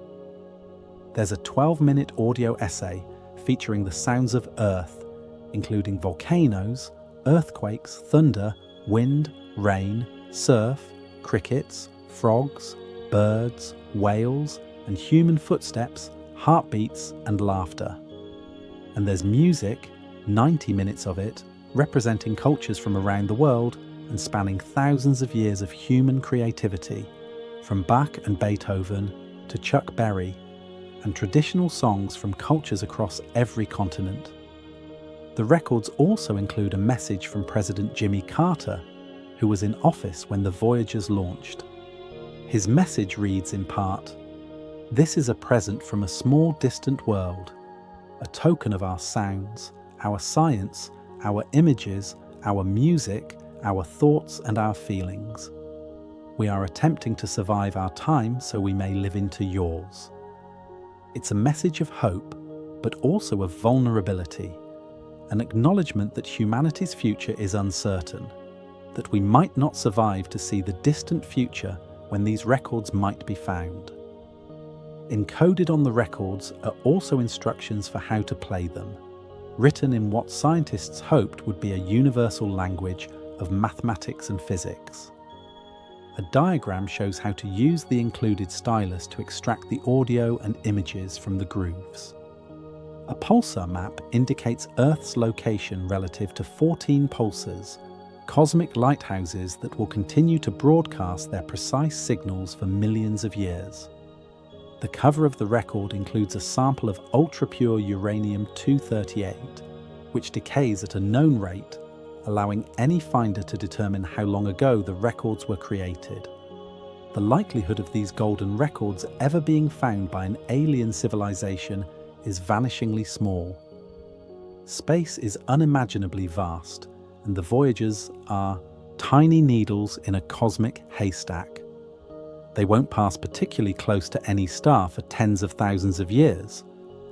There's a 12-minute audio essay featuring the sounds of Earth, including volcanoes, earthquakes, thunder, wind, rain, surf, crickets, frogs, birds, whales, and human footsteps, heartbeats, and laughter. And there's music, 90 minutes of it, representing cultures from around the world and spanning thousands of years of human creativity, from Bach and Beethoven to Chuck Berry, and traditional songs from cultures across every continent. The records also include a message from President Jimmy Carter, who was in office when the Voyagers launched. His message reads in part, "This is a present from a small distant world, a token of our sounds, our science, our images, our music, our thoughts and our feelings. We are attempting to survive our time so we may live into yours." It's a message of hope, but also of vulnerability, an acknowledgement that humanity's future is uncertain, that we might not survive to see the distant future when these records might be found. Encoded on the records are also instructions for how to play them, written in what scientists hoped would be a universal language of mathematics and physics. A diagram shows how to use the included stylus to extract the audio and images from the grooves. A pulsar map indicates Earth's location relative to 14 pulsars, cosmic lighthouses that will continue to broadcast their precise signals for millions of years. The cover of the record includes a sample of ultra-pure uranium-238, which decays at a known rate, allowing any finder to determine how long ago the records were created. The likelihood of these golden records ever being found by an alien civilization is vanishingly small. Space is unimaginably vast, and the Voyagers are tiny needles in a cosmic haystack. They won't pass particularly close to any star for tens of thousands of years,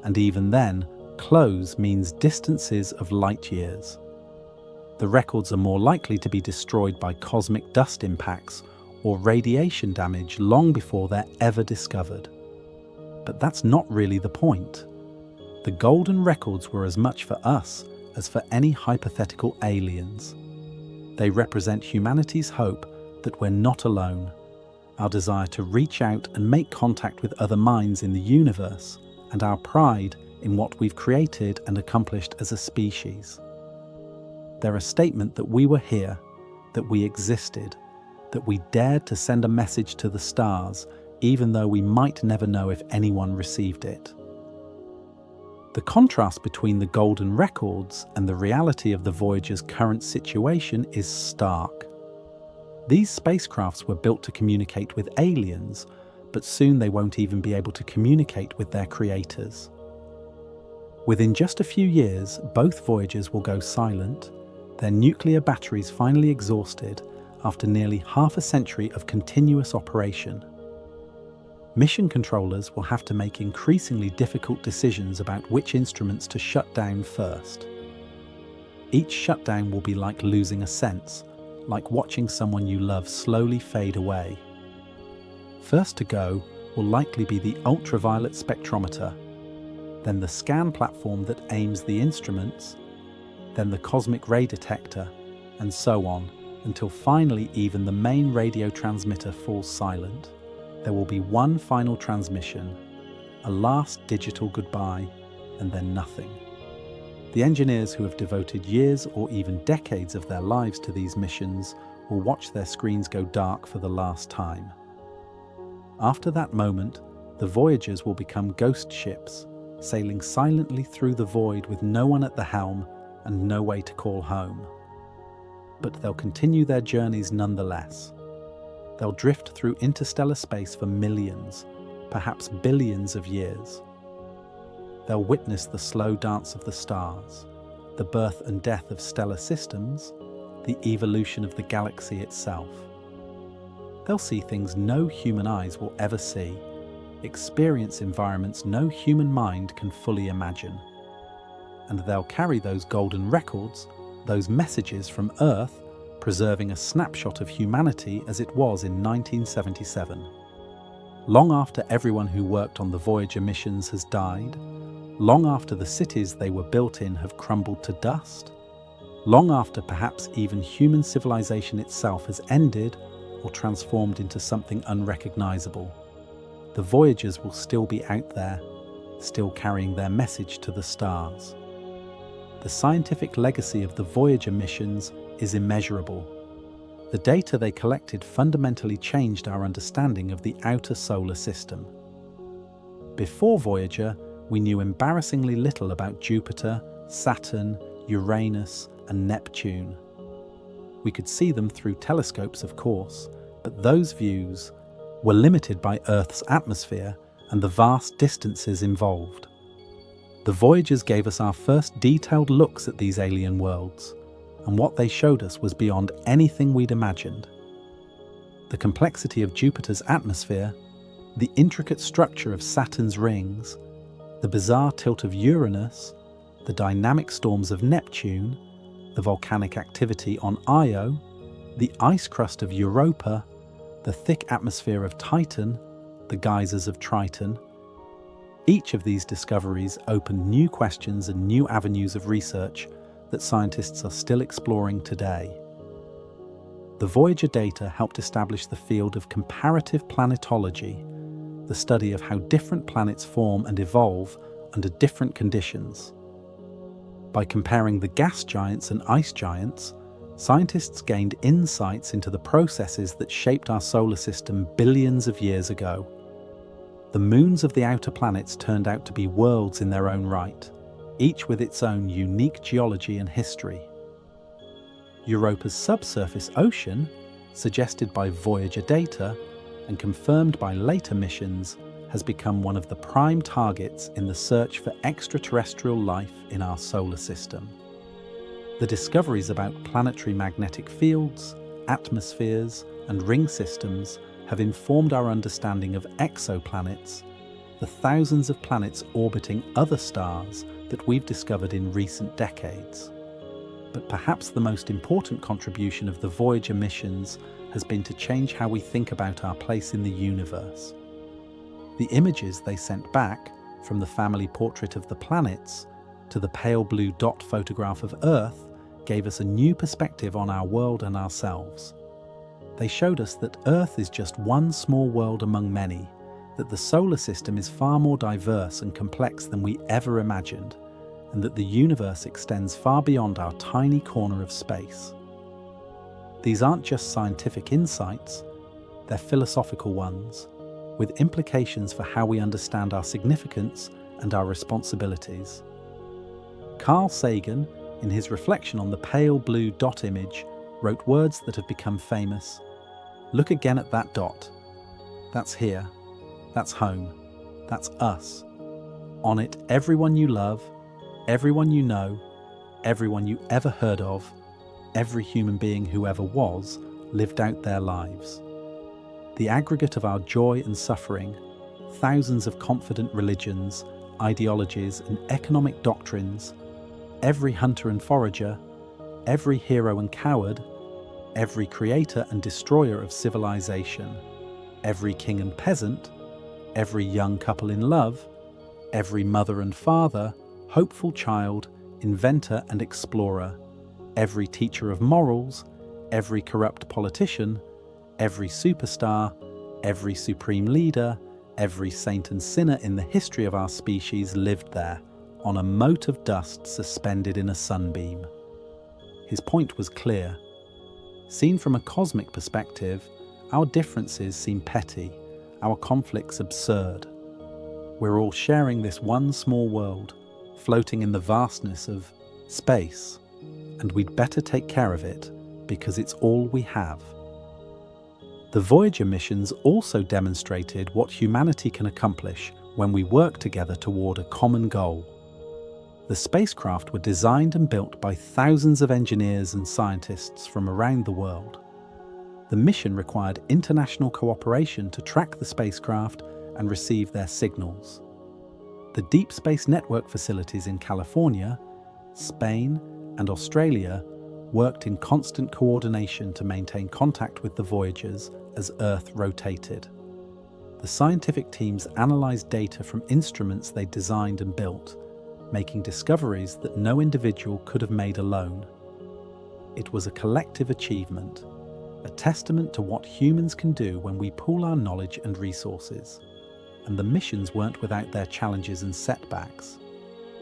and even then, close means distances of light years. The records are more likely to be destroyed by cosmic dust impacts or radiation damage long before they're ever discovered. But that's not really the point. The golden records were as much for us as for any hypothetical aliens. They represent humanity's hope that we're not alone, our desire to reach out and make contact with other minds in the universe, and our pride in what we've created and accomplished as a species. They're a statement that we were here, that we existed, that we dared to send a message to the stars, even though we might never know if anyone received it. The contrast between the golden records and the reality of the Voyager's current situation is stark. These spacecrafts were built to communicate with aliens, but soon they won't even be able to communicate with their creators. Within just a few years, both Voyagers will go silent, their nuclear batteries finally exhausted after nearly half a century of continuous operation. Mission controllers will have to make increasingly difficult decisions about which instruments to shut down first. Each shutdown will be like losing a sense, like watching someone you love slowly fade away. First to go will likely be the ultraviolet spectrometer, then the scan platform that aims the instruments, then the cosmic ray detector, and so on, until finally even the main radio transmitter falls silent. There will be one final transmission, a last digital goodbye, and then nothing. The engineers who have devoted years or even decades of their lives to these missions will watch their screens go dark for the last time. After that moment, the Voyagers will become ghost ships, sailing silently through the void with no one at the helm and no way to call home. But they'll continue their journeys nonetheless. They'll drift through interstellar space for millions, perhaps billions of years. They'll witness the slow dance of the stars, the birth and death of stellar systems, the evolution of the galaxy itself. They'll see things no human eyes will ever see, experience environments no human mind can fully imagine. And they'll carry those golden records, those messages from Earth, preserving a snapshot of humanity as it was in 1977. Long after everyone who worked on the Voyager missions has died, long after the cities they were built in have crumbled to dust, long after perhaps even human civilization itself has ended or transformed into something unrecognizable, the Voyagers will still be out there, still carrying their message to the stars. The scientific legacy of the Voyager missions is immeasurable. The data they collected fundamentally changed our understanding of the outer solar system. Before Voyager, we knew embarrassingly little about Jupiter, Saturn, Uranus, and Neptune. We could see them through telescopes, of course, but those views were limited by Earth's atmosphere and the vast distances involved. The Voyagers gave us our first detailed looks at these alien worlds, and what they showed us was beyond anything we'd imagined. The complexity of Jupiter's atmosphere, the intricate structure of Saturn's rings, the bizarre tilt of Uranus, the dynamic storms of Neptune, the volcanic activity on Io, the ice crust of Europa, the thick atmosphere of Titan, the geysers of Triton. Each of these discoveries opened new questions and new avenues of research that scientists are still exploring today. The Voyager data helped establish the field of comparative planetology, the study of how different planets form and evolve under different conditions. By comparing the gas giants and ice giants, scientists gained insights into the processes that shaped our solar system billions of years ago. The moons of the outer planets turned out to be worlds in their own right, each with its own unique geology and history. Europa's subsurface ocean, suggested by Voyager data and confirmed by later missions, has become one of the prime targets in the search for extraterrestrial life in our solar system. The discoveries about planetary magnetic fields, atmospheres, and ring systems have informed our understanding of exoplanets, the thousands of planets orbiting other stars that we've discovered in recent decades. But perhaps the most important contribution of the Voyager missions has been to change how we think about our place in the universe. The images they sent back, from the family portrait of the planets to the pale blue dot photograph of Earth, gave us a new perspective on our world and ourselves. They showed us that Earth is just one small world among many, that the solar system is far more diverse and complex than we ever imagined, and that the universe extends far beyond our tiny corner of space. These aren't just scientific insights, they're philosophical ones, with implications for how we understand our significance and our responsibilities. Carl Sagan, in his reflection on the pale blue dot image, wrote words that have become famous. "Look again at that dot. That's here. That's home. That's us. On it, everyone you love, everyone you know, everyone you ever heard of, every human being who ever was, lived out their lives. The aggregate of our joy and suffering, thousands of confident religions, ideologies, and economic doctrines, every hunter and forager, every hero and coward, every creator and destroyer of civilization, every king and peasant, every young couple in love, every mother and father, hopeful child, inventor and explorer, every teacher of morals, every corrupt politician, every superstar, every supreme leader, every saint and sinner in the history of our species lived there, on a mote of dust suspended in a sunbeam. His point was clear. Seen from a cosmic perspective, our differences seem petty, our conflicts absurd. We're all sharing this one small world, floating in the vastness of space, and we'd better take care of it because it's all we have. The Voyager missions also demonstrated what humanity can accomplish when we work together toward a common goal. The spacecraft were designed and built by thousands of engineers and scientists from around the world. The mission required international cooperation to track the spacecraft and receive their signals. The Deep Space Network facilities in California, Spain, and Australia worked in constant coordination to maintain contact with the Voyagers as Earth rotated. The scientific teams analyzed data from instruments they designed and built, making discoveries that no individual could have made alone. It was a collective achievement, a testament to what humans can do when we pool our knowledge and resources. And the missions weren't without their challenges and setbacks.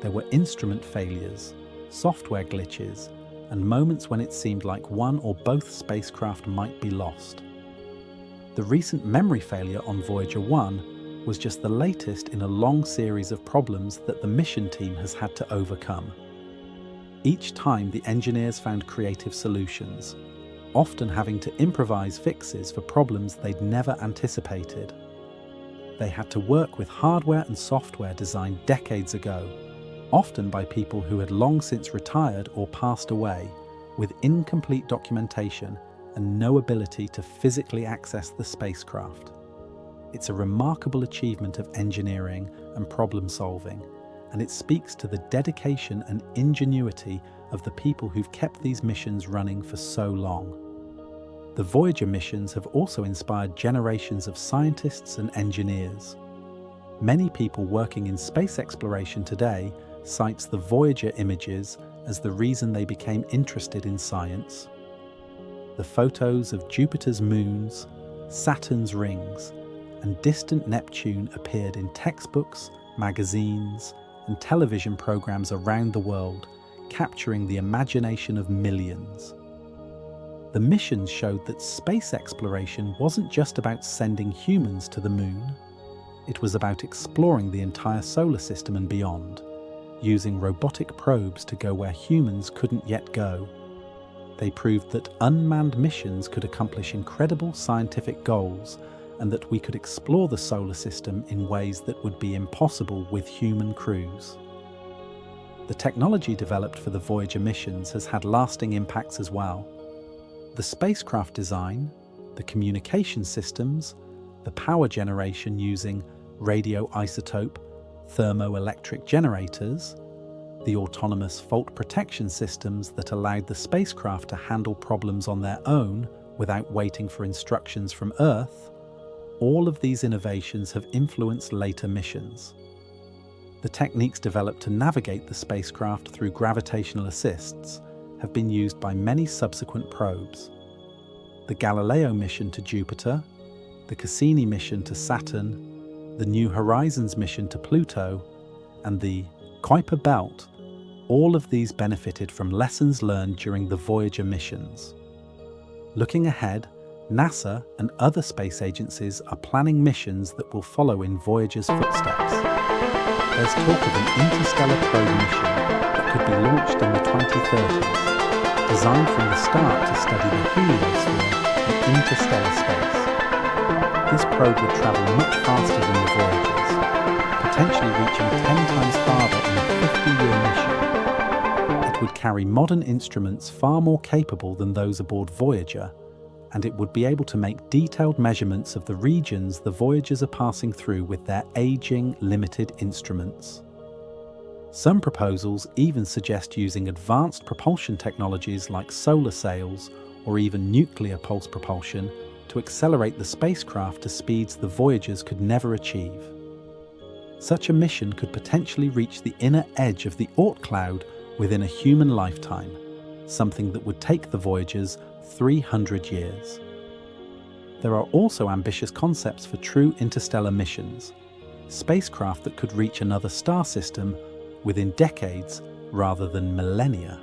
There were instrument failures, software glitches, and moments when it seemed like one or both spacecraft might be lost. The recent memory failure on Voyager 1 was just the latest in a long series of problems that the mission team has had to overcome. Each time the engineers found creative solutions, often having to improvise fixes for problems they'd never anticipated. They had to work with hardware and software designed decades ago, often by people who had long since retired or passed away, with incomplete documentation and no ability to physically access the spacecraft. It's a remarkable achievement of engineering and problem solving, and it speaks to the dedication and ingenuity of the people who've kept these missions running for so long. The Voyager missions have also inspired generations of scientists and engineers. Many people working in space exploration today cites the Voyager images as the reason they became interested in science. The photos of Jupiter's moons, Saturn's rings, and distant Neptune appeared in textbooks, magazines, and television programs around the world, capturing the imagination of millions. The missions showed that space exploration wasn't just about sending humans to the moon. It was about exploring the entire solar system and beyond, using robotic probes to go where humans couldn't yet go. They proved that unmanned missions could accomplish incredible scientific goals and that we could explore the solar system in ways that would be impossible with human crews. The technology developed for the Voyager missions has had lasting impacts as well. The spacecraft design, the communication systems, the power generation using radioisotope thermoelectric generators, the autonomous fault protection systems that allowed the spacecraft to handle problems on their own without waiting for instructions from Earth, all of these innovations have influenced later missions. The techniques developed to navigate the spacecraft through gravitational assists have been used by many subsequent probes. The Galileo mission to Jupiter, the Cassini mission to Saturn, the New Horizons mission to Pluto, and the Kuiper Belt, all of these benefited from lessons learned during the Voyager missions. Looking ahead, NASA and other space agencies are planning missions that will follow in Voyager's footsteps. There's talk of an interstellar probe mission that could be launched in the 2030s, designed from the start to study the heliosphere and interstellar space. This probe would travel much faster than the Voyagers, potentially reaching 10 times farther in a 50-year mission. It would carry modern instruments far more capable than those aboard Voyager, and it would be able to make detailed measurements of the regions the Voyagers are passing through with their aging, limited instruments. Some proposals even suggest using advanced propulsion technologies like solar sails or even nuclear pulse propulsion to accelerate the spacecraft to speeds the Voyagers could never achieve. Such a mission could potentially reach the inner edge of the Oort cloud within a human lifetime, something that would take the Voyagers 300 years. There are also ambitious concepts for true interstellar missions, spacecraft that could reach another star system within decades rather than millennia.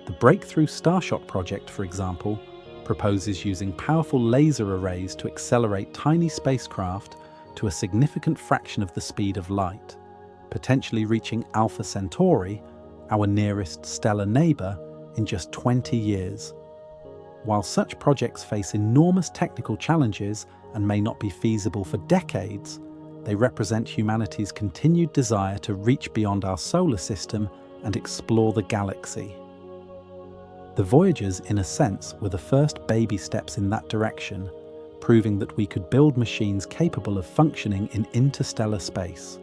The Breakthrough Starshot project, for example, proposes using powerful laser arrays to accelerate tiny spacecraft to a significant fraction of the speed of light, potentially reaching Alpha Centauri, our nearest stellar neighbour, in just 20 years. While such projects face enormous technical challenges and may not be feasible for decades, they represent humanity's continued desire to reach beyond our solar system and explore the galaxy. The Voyagers, in a sense, were the first baby steps in that direction, proving that we could build machines capable of functioning in interstellar space.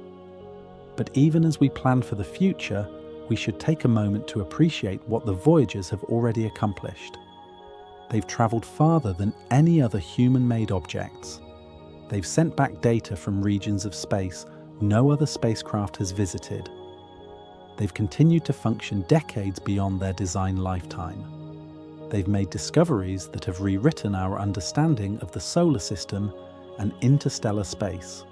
But even as we plan for the future, we should take a moment to appreciate what the Voyagers have already accomplished. They've travelled farther than any other human-made objects. They've sent back data from regions of space no other spacecraft has visited. They've continued to function decades beyond their design lifetime. They've made discoveries that have rewritten our understanding of the solar system and interstellar space.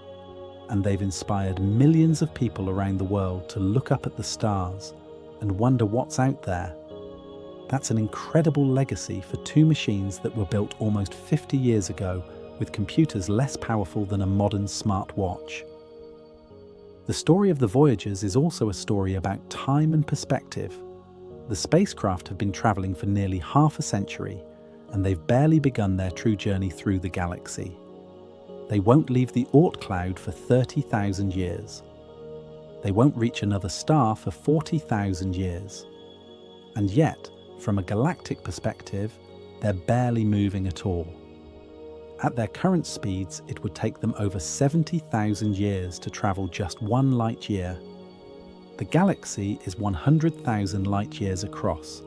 And they've inspired millions of people around the world to look up at the stars and wonder what's out there. That's an incredible legacy for two machines that were built almost 50 years ago with computers less powerful than a modern smartwatch. The story of the Voyagers is also a story about time and perspective. The spacecraft have been travelling for nearly half a century, and they've barely begun their true journey through the galaxy. They won't leave the Oort cloud for 30,000 years. They won't reach another star for 40,000 years. And yet, from a galactic perspective, they're barely moving at all. At their current speeds, it would take them over 70,000 years to travel just 1 light year. The galaxy is 100,000 light years across.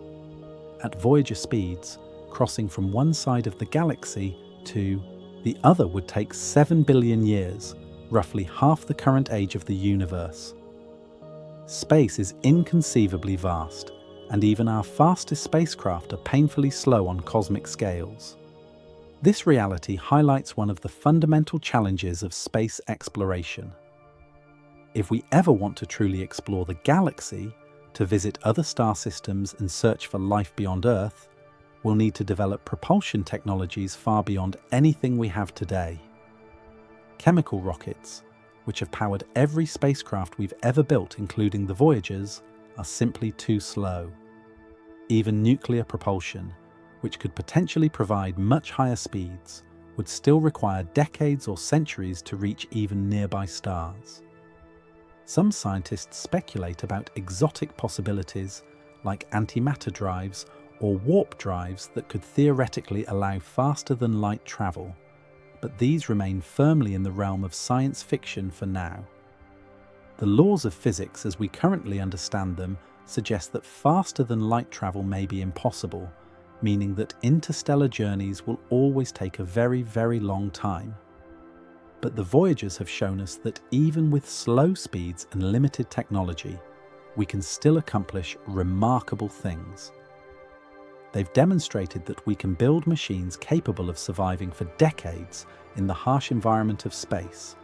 At Voyager speeds, crossing from one side of the galaxy to the other would take 7 billion years, roughly half the current age of the universe. Space is inconceivably vast, and even our fastest spacecraft are painfully slow on cosmic scales. This reality highlights one of the fundamental challenges of space exploration. If we ever want to truly explore the galaxy, to visit other star systems and search for life beyond Earth, we'll need to develop propulsion technologies far beyond anything we have today. Chemical rockets, which have powered every spacecraft we've ever built, including the Voyagers, are simply too slow. Even nuclear propulsion, which could potentially provide much higher speeds, would still require decades or centuries to reach even nearby stars. Some scientists speculate about exotic possibilities like antimatter drives or warp drives that could theoretically allow faster than light travel, but these remain firmly in the realm of science fiction for now. The laws of physics as we currently understand them suggest that faster than light travel may be impossible, meaning that interstellar journeys will always take a very, very long time. But the Voyagers have shown us that even with slow speeds and limited technology, we can still accomplish remarkable things. They've demonstrated that we can build machines capable of surviving for decades in the harsh environment of space,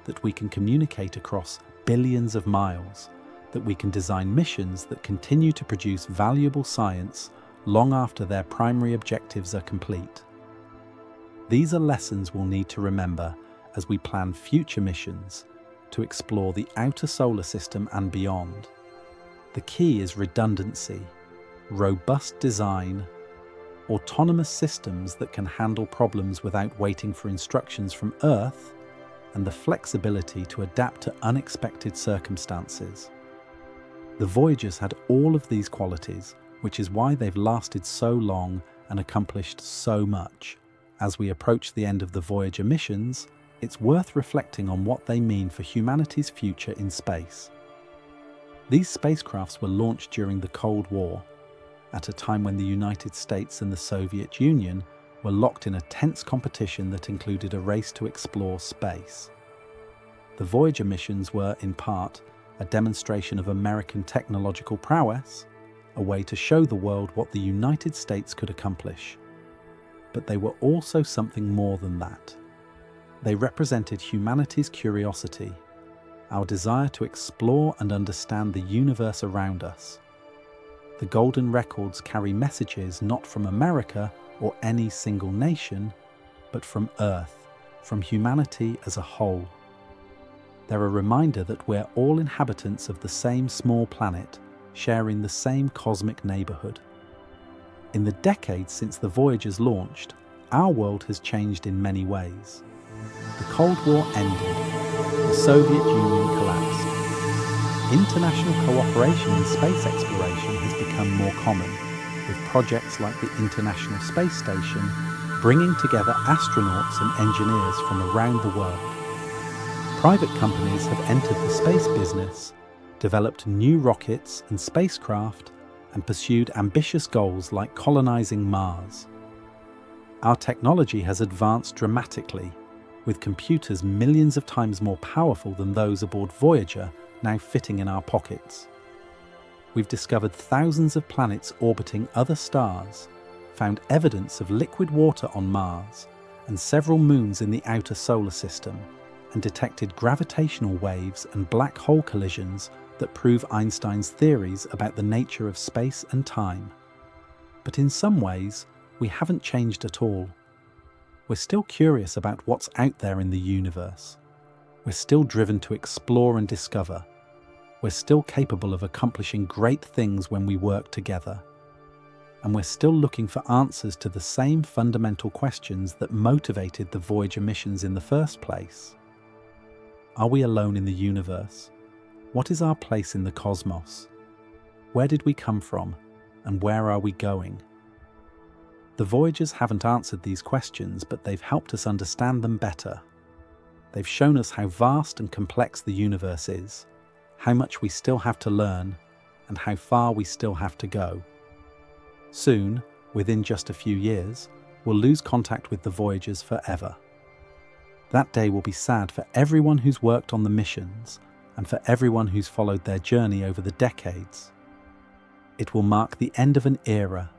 that we can communicate across billions of miles, that we can design missions that continue to produce valuable science long after their primary objectives are complete. These are lessons we'll need to remember as we plan future missions to explore the outer solar system and beyond. The key is redundancy, robust design, autonomous systems that can handle problems without waiting for instructions from Earth, and the flexibility to adapt to unexpected circumstances. The Voyagers had all of these qualities, which is why they've lasted so long and accomplished so much. As we approach the end of the Voyager missions, it's worth reflecting on what they mean for humanity's future in space. These spacecrafts were launched during the Cold War, at a time when the United States and the Soviet Union were locked in a tense competition that included a race to explore space. The Voyager missions were, in part, a demonstration of American technological prowess, a way to show the world what the United States could accomplish. But they were also something more than that. They represented humanity's curiosity, our desire to explore and understand the universe around us. The golden records carry messages not from America or any single nation, but from Earth, from humanity as a whole. They're a reminder that we're all inhabitants of the same small planet, sharing the same cosmic neighborhood. In the decades since the Voyagers launched, our world has changed in many ways. The Cold War ended. The Soviet Union collapsed. International cooperation in space exploration has become more common, with projects like the International Space Station bringing together astronauts and engineers from around the world. Private companies have entered the space business, developed new rockets and spacecraft, and pursued ambitious goals like colonizing Mars. Our technology has advanced dramatically, with computers millions of times more powerful than those aboard Voyager now fitting in our pockets. We've discovered thousands of planets orbiting other stars, found evidence of liquid water on Mars, and several moons in the outer solar system, and detected gravitational waves and black hole collisions that prove Einstein's theories about the nature of space and time. But in some ways, we haven't changed at all. We're still curious about what's out there in the universe. We're still driven to explore and discover. We're still capable of accomplishing great things when we work together. And we're still looking for answers to the same fundamental questions that motivated the Voyager missions in the first place. Are we alone in the universe? What is our place in the cosmos? Where did we come from, and where are we going? The Voyagers haven't answered these questions, but they've helped us understand them better. They've shown us how vast and complex the universe is, how much we still have to learn, and how far we still have to go. Soon, within just a few years, we'll lose contact with the Voyagers forever. That day will be sad for everyone who's worked on the missions and for everyone who's followed their journey over the decades. It will mark the end of an era,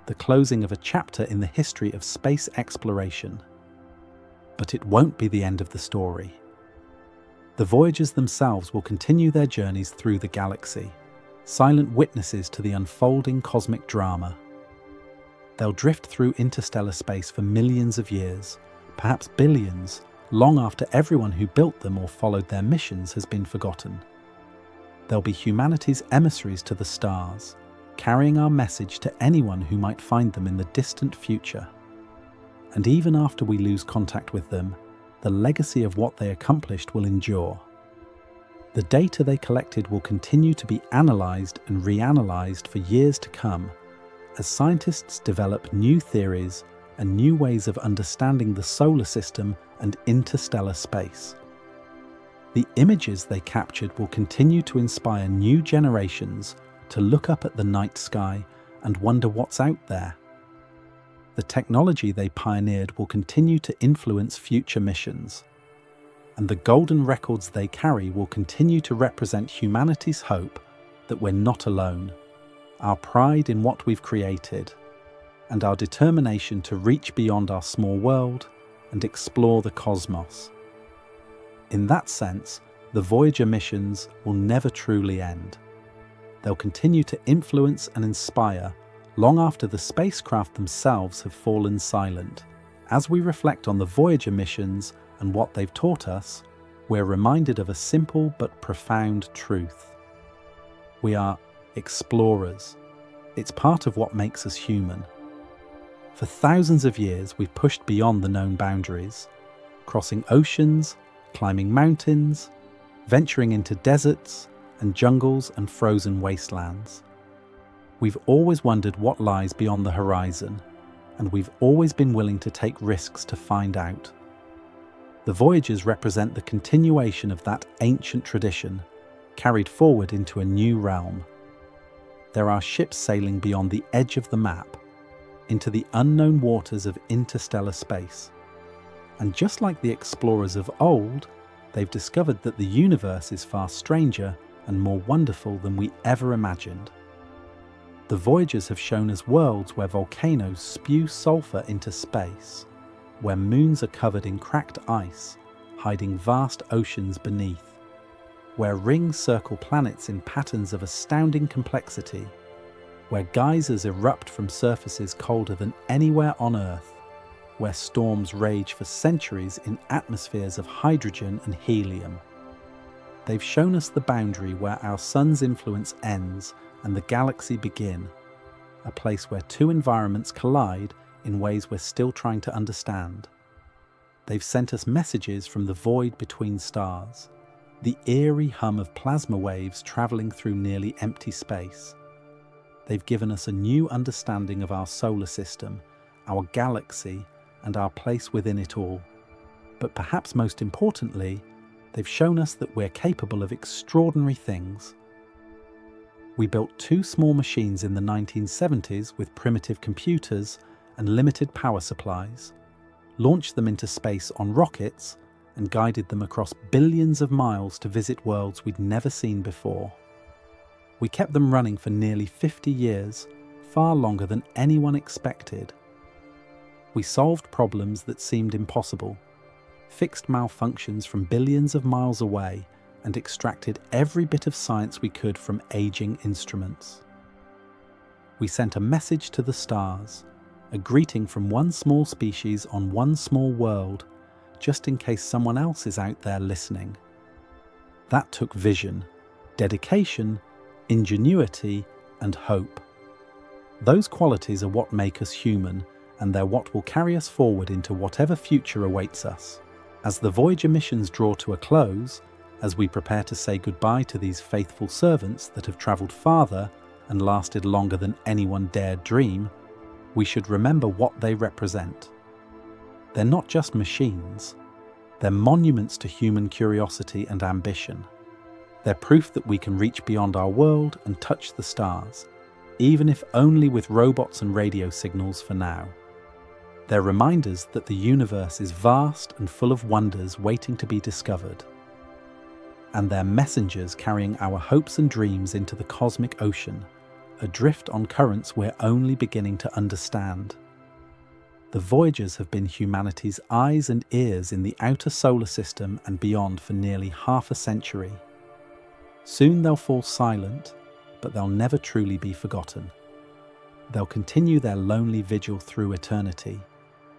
the closing of a chapter in the history of space exploration. But it won't be the end of the story. The Voyagers themselves will continue their journeys through the galaxy, silent witnesses to the unfolding cosmic drama. They'll drift through interstellar space for millions of years, perhaps billions, long after everyone who built them or followed their missions has been forgotten. They'll be humanity's emissaries to the stars, carrying our message to anyone who might find them in the distant future. And even after we lose contact with them, the legacy of what they accomplished will endure. The data they collected will continue to be analysed and reanalyzed for years to come, as scientists develop new theories and new ways of understanding the solar system and interstellar space. The images they captured will continue to inspire new generations to look up at the night sky and wonder what's out there. The technology they pioneered will continue to influence future missions, and the golden records they carry will continue to represent humanity's hope that we're not alone, our pride in what we've created, and our determination to reach beyond our small world and explore the cosmos. In that sense, the Voyager missions will never truly end. They'll continue to influence and inspire long after the spacecraft themselves have fallen silent. As we reflect on the Voyager missions and what they've taught us, we're reminded of a simple but profound truth. We are explorers. It's part of what makes us human. For thousands of years, we've pushed beyond the known boundaries, crossing oceans, climbing mountains, venturing into deserts and jungles and frozen wastelands. We've always wondered what lies beyond the horizon, and we've always been willing to take risks to find out. The Voyagers represent the continuation of that ancient tradition, carried forward into a new realm. There are ships sailing beyond the edge of the map, into the unknown waters of interstellar space. And just like the explorers of old, they've discovered that the universe is far stranger and more wonderful than we ever imagined. The Voyagers have shown us worlds where volcanoes spew sulfur into space, where moons are covered in cracked ice, hiding vast oceans beneath, where rings circle planets in patterns of astounding complexity, where geysers erupt from surfaces colder than anywhere on Earth, where storms rage for centuries in atmospheres of hydrogen and helium. They've shown us the boundary where our sun's influence ends and the galaxy begin, a place where two environments collide in ways we're still trying to understand. They've sent us messages from the void between stars, the eerie hum of plasma waves traveling through nearly empty space. They've given us a new understanding of our solar system, our galaxy, and our place within it all. But perhaps most importantly, they've shown us that we're capable of extraordinary things. We built two small machines in the 1970s with primitive computers and limited power supplies, launched them into space on rockets, and guided them across billions of miles to visit worlds we'd never seen before. We kept them running for nearly 50 years, far longer than anyone expected. We solved problems that seemed impossible, fixed malfunctions from billions of miles away, and extracted every bit of science we could from aging instruments. We sent a message to the stars, a greeting from one small species on one small world, just in case someone else is out there listening. That took vision, dedication, ingenuity, and hope. Those qualities are what make us human, and they're what will carry us forward into whatever future awaits us. As the Voyager missions draw to a close, as we prepare to say goodbye to these faithful servants that have travelled farther and lasted longer than anyone dared dream, we should remember what they represent. They're not just machines. They're monuments to human curiosity and ambition. They're proof that we can reach beyond our world and touch the stars, even if only with robots and radio signals for now. They're reminders that the universe is vast and full of wonders waiting to be discovered. And they're messengers carrying our hopes and dreams into the cosmic ocean, adrift on currents we're only beginning to understand. The Voyagers have been humanity's eyes and ears in the outer solar system and beyond for nearly half a century. Soon they'll fall silent, but they'll never truly be forgotten. They'll continue their lonely vigil through eternity,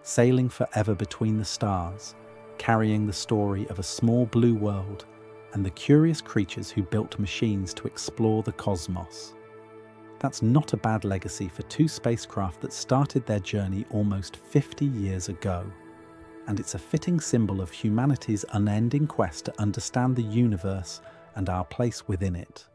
sailing forever between the stars, carrying the story of a small blue world and the curious creatures who built machines to explore the cosmos. That's not a bad legacy for two spacecraft that started their journey almost 50 years ago. And it's a fitting symbol of humanity's unending quest to understand the universe and our place within it.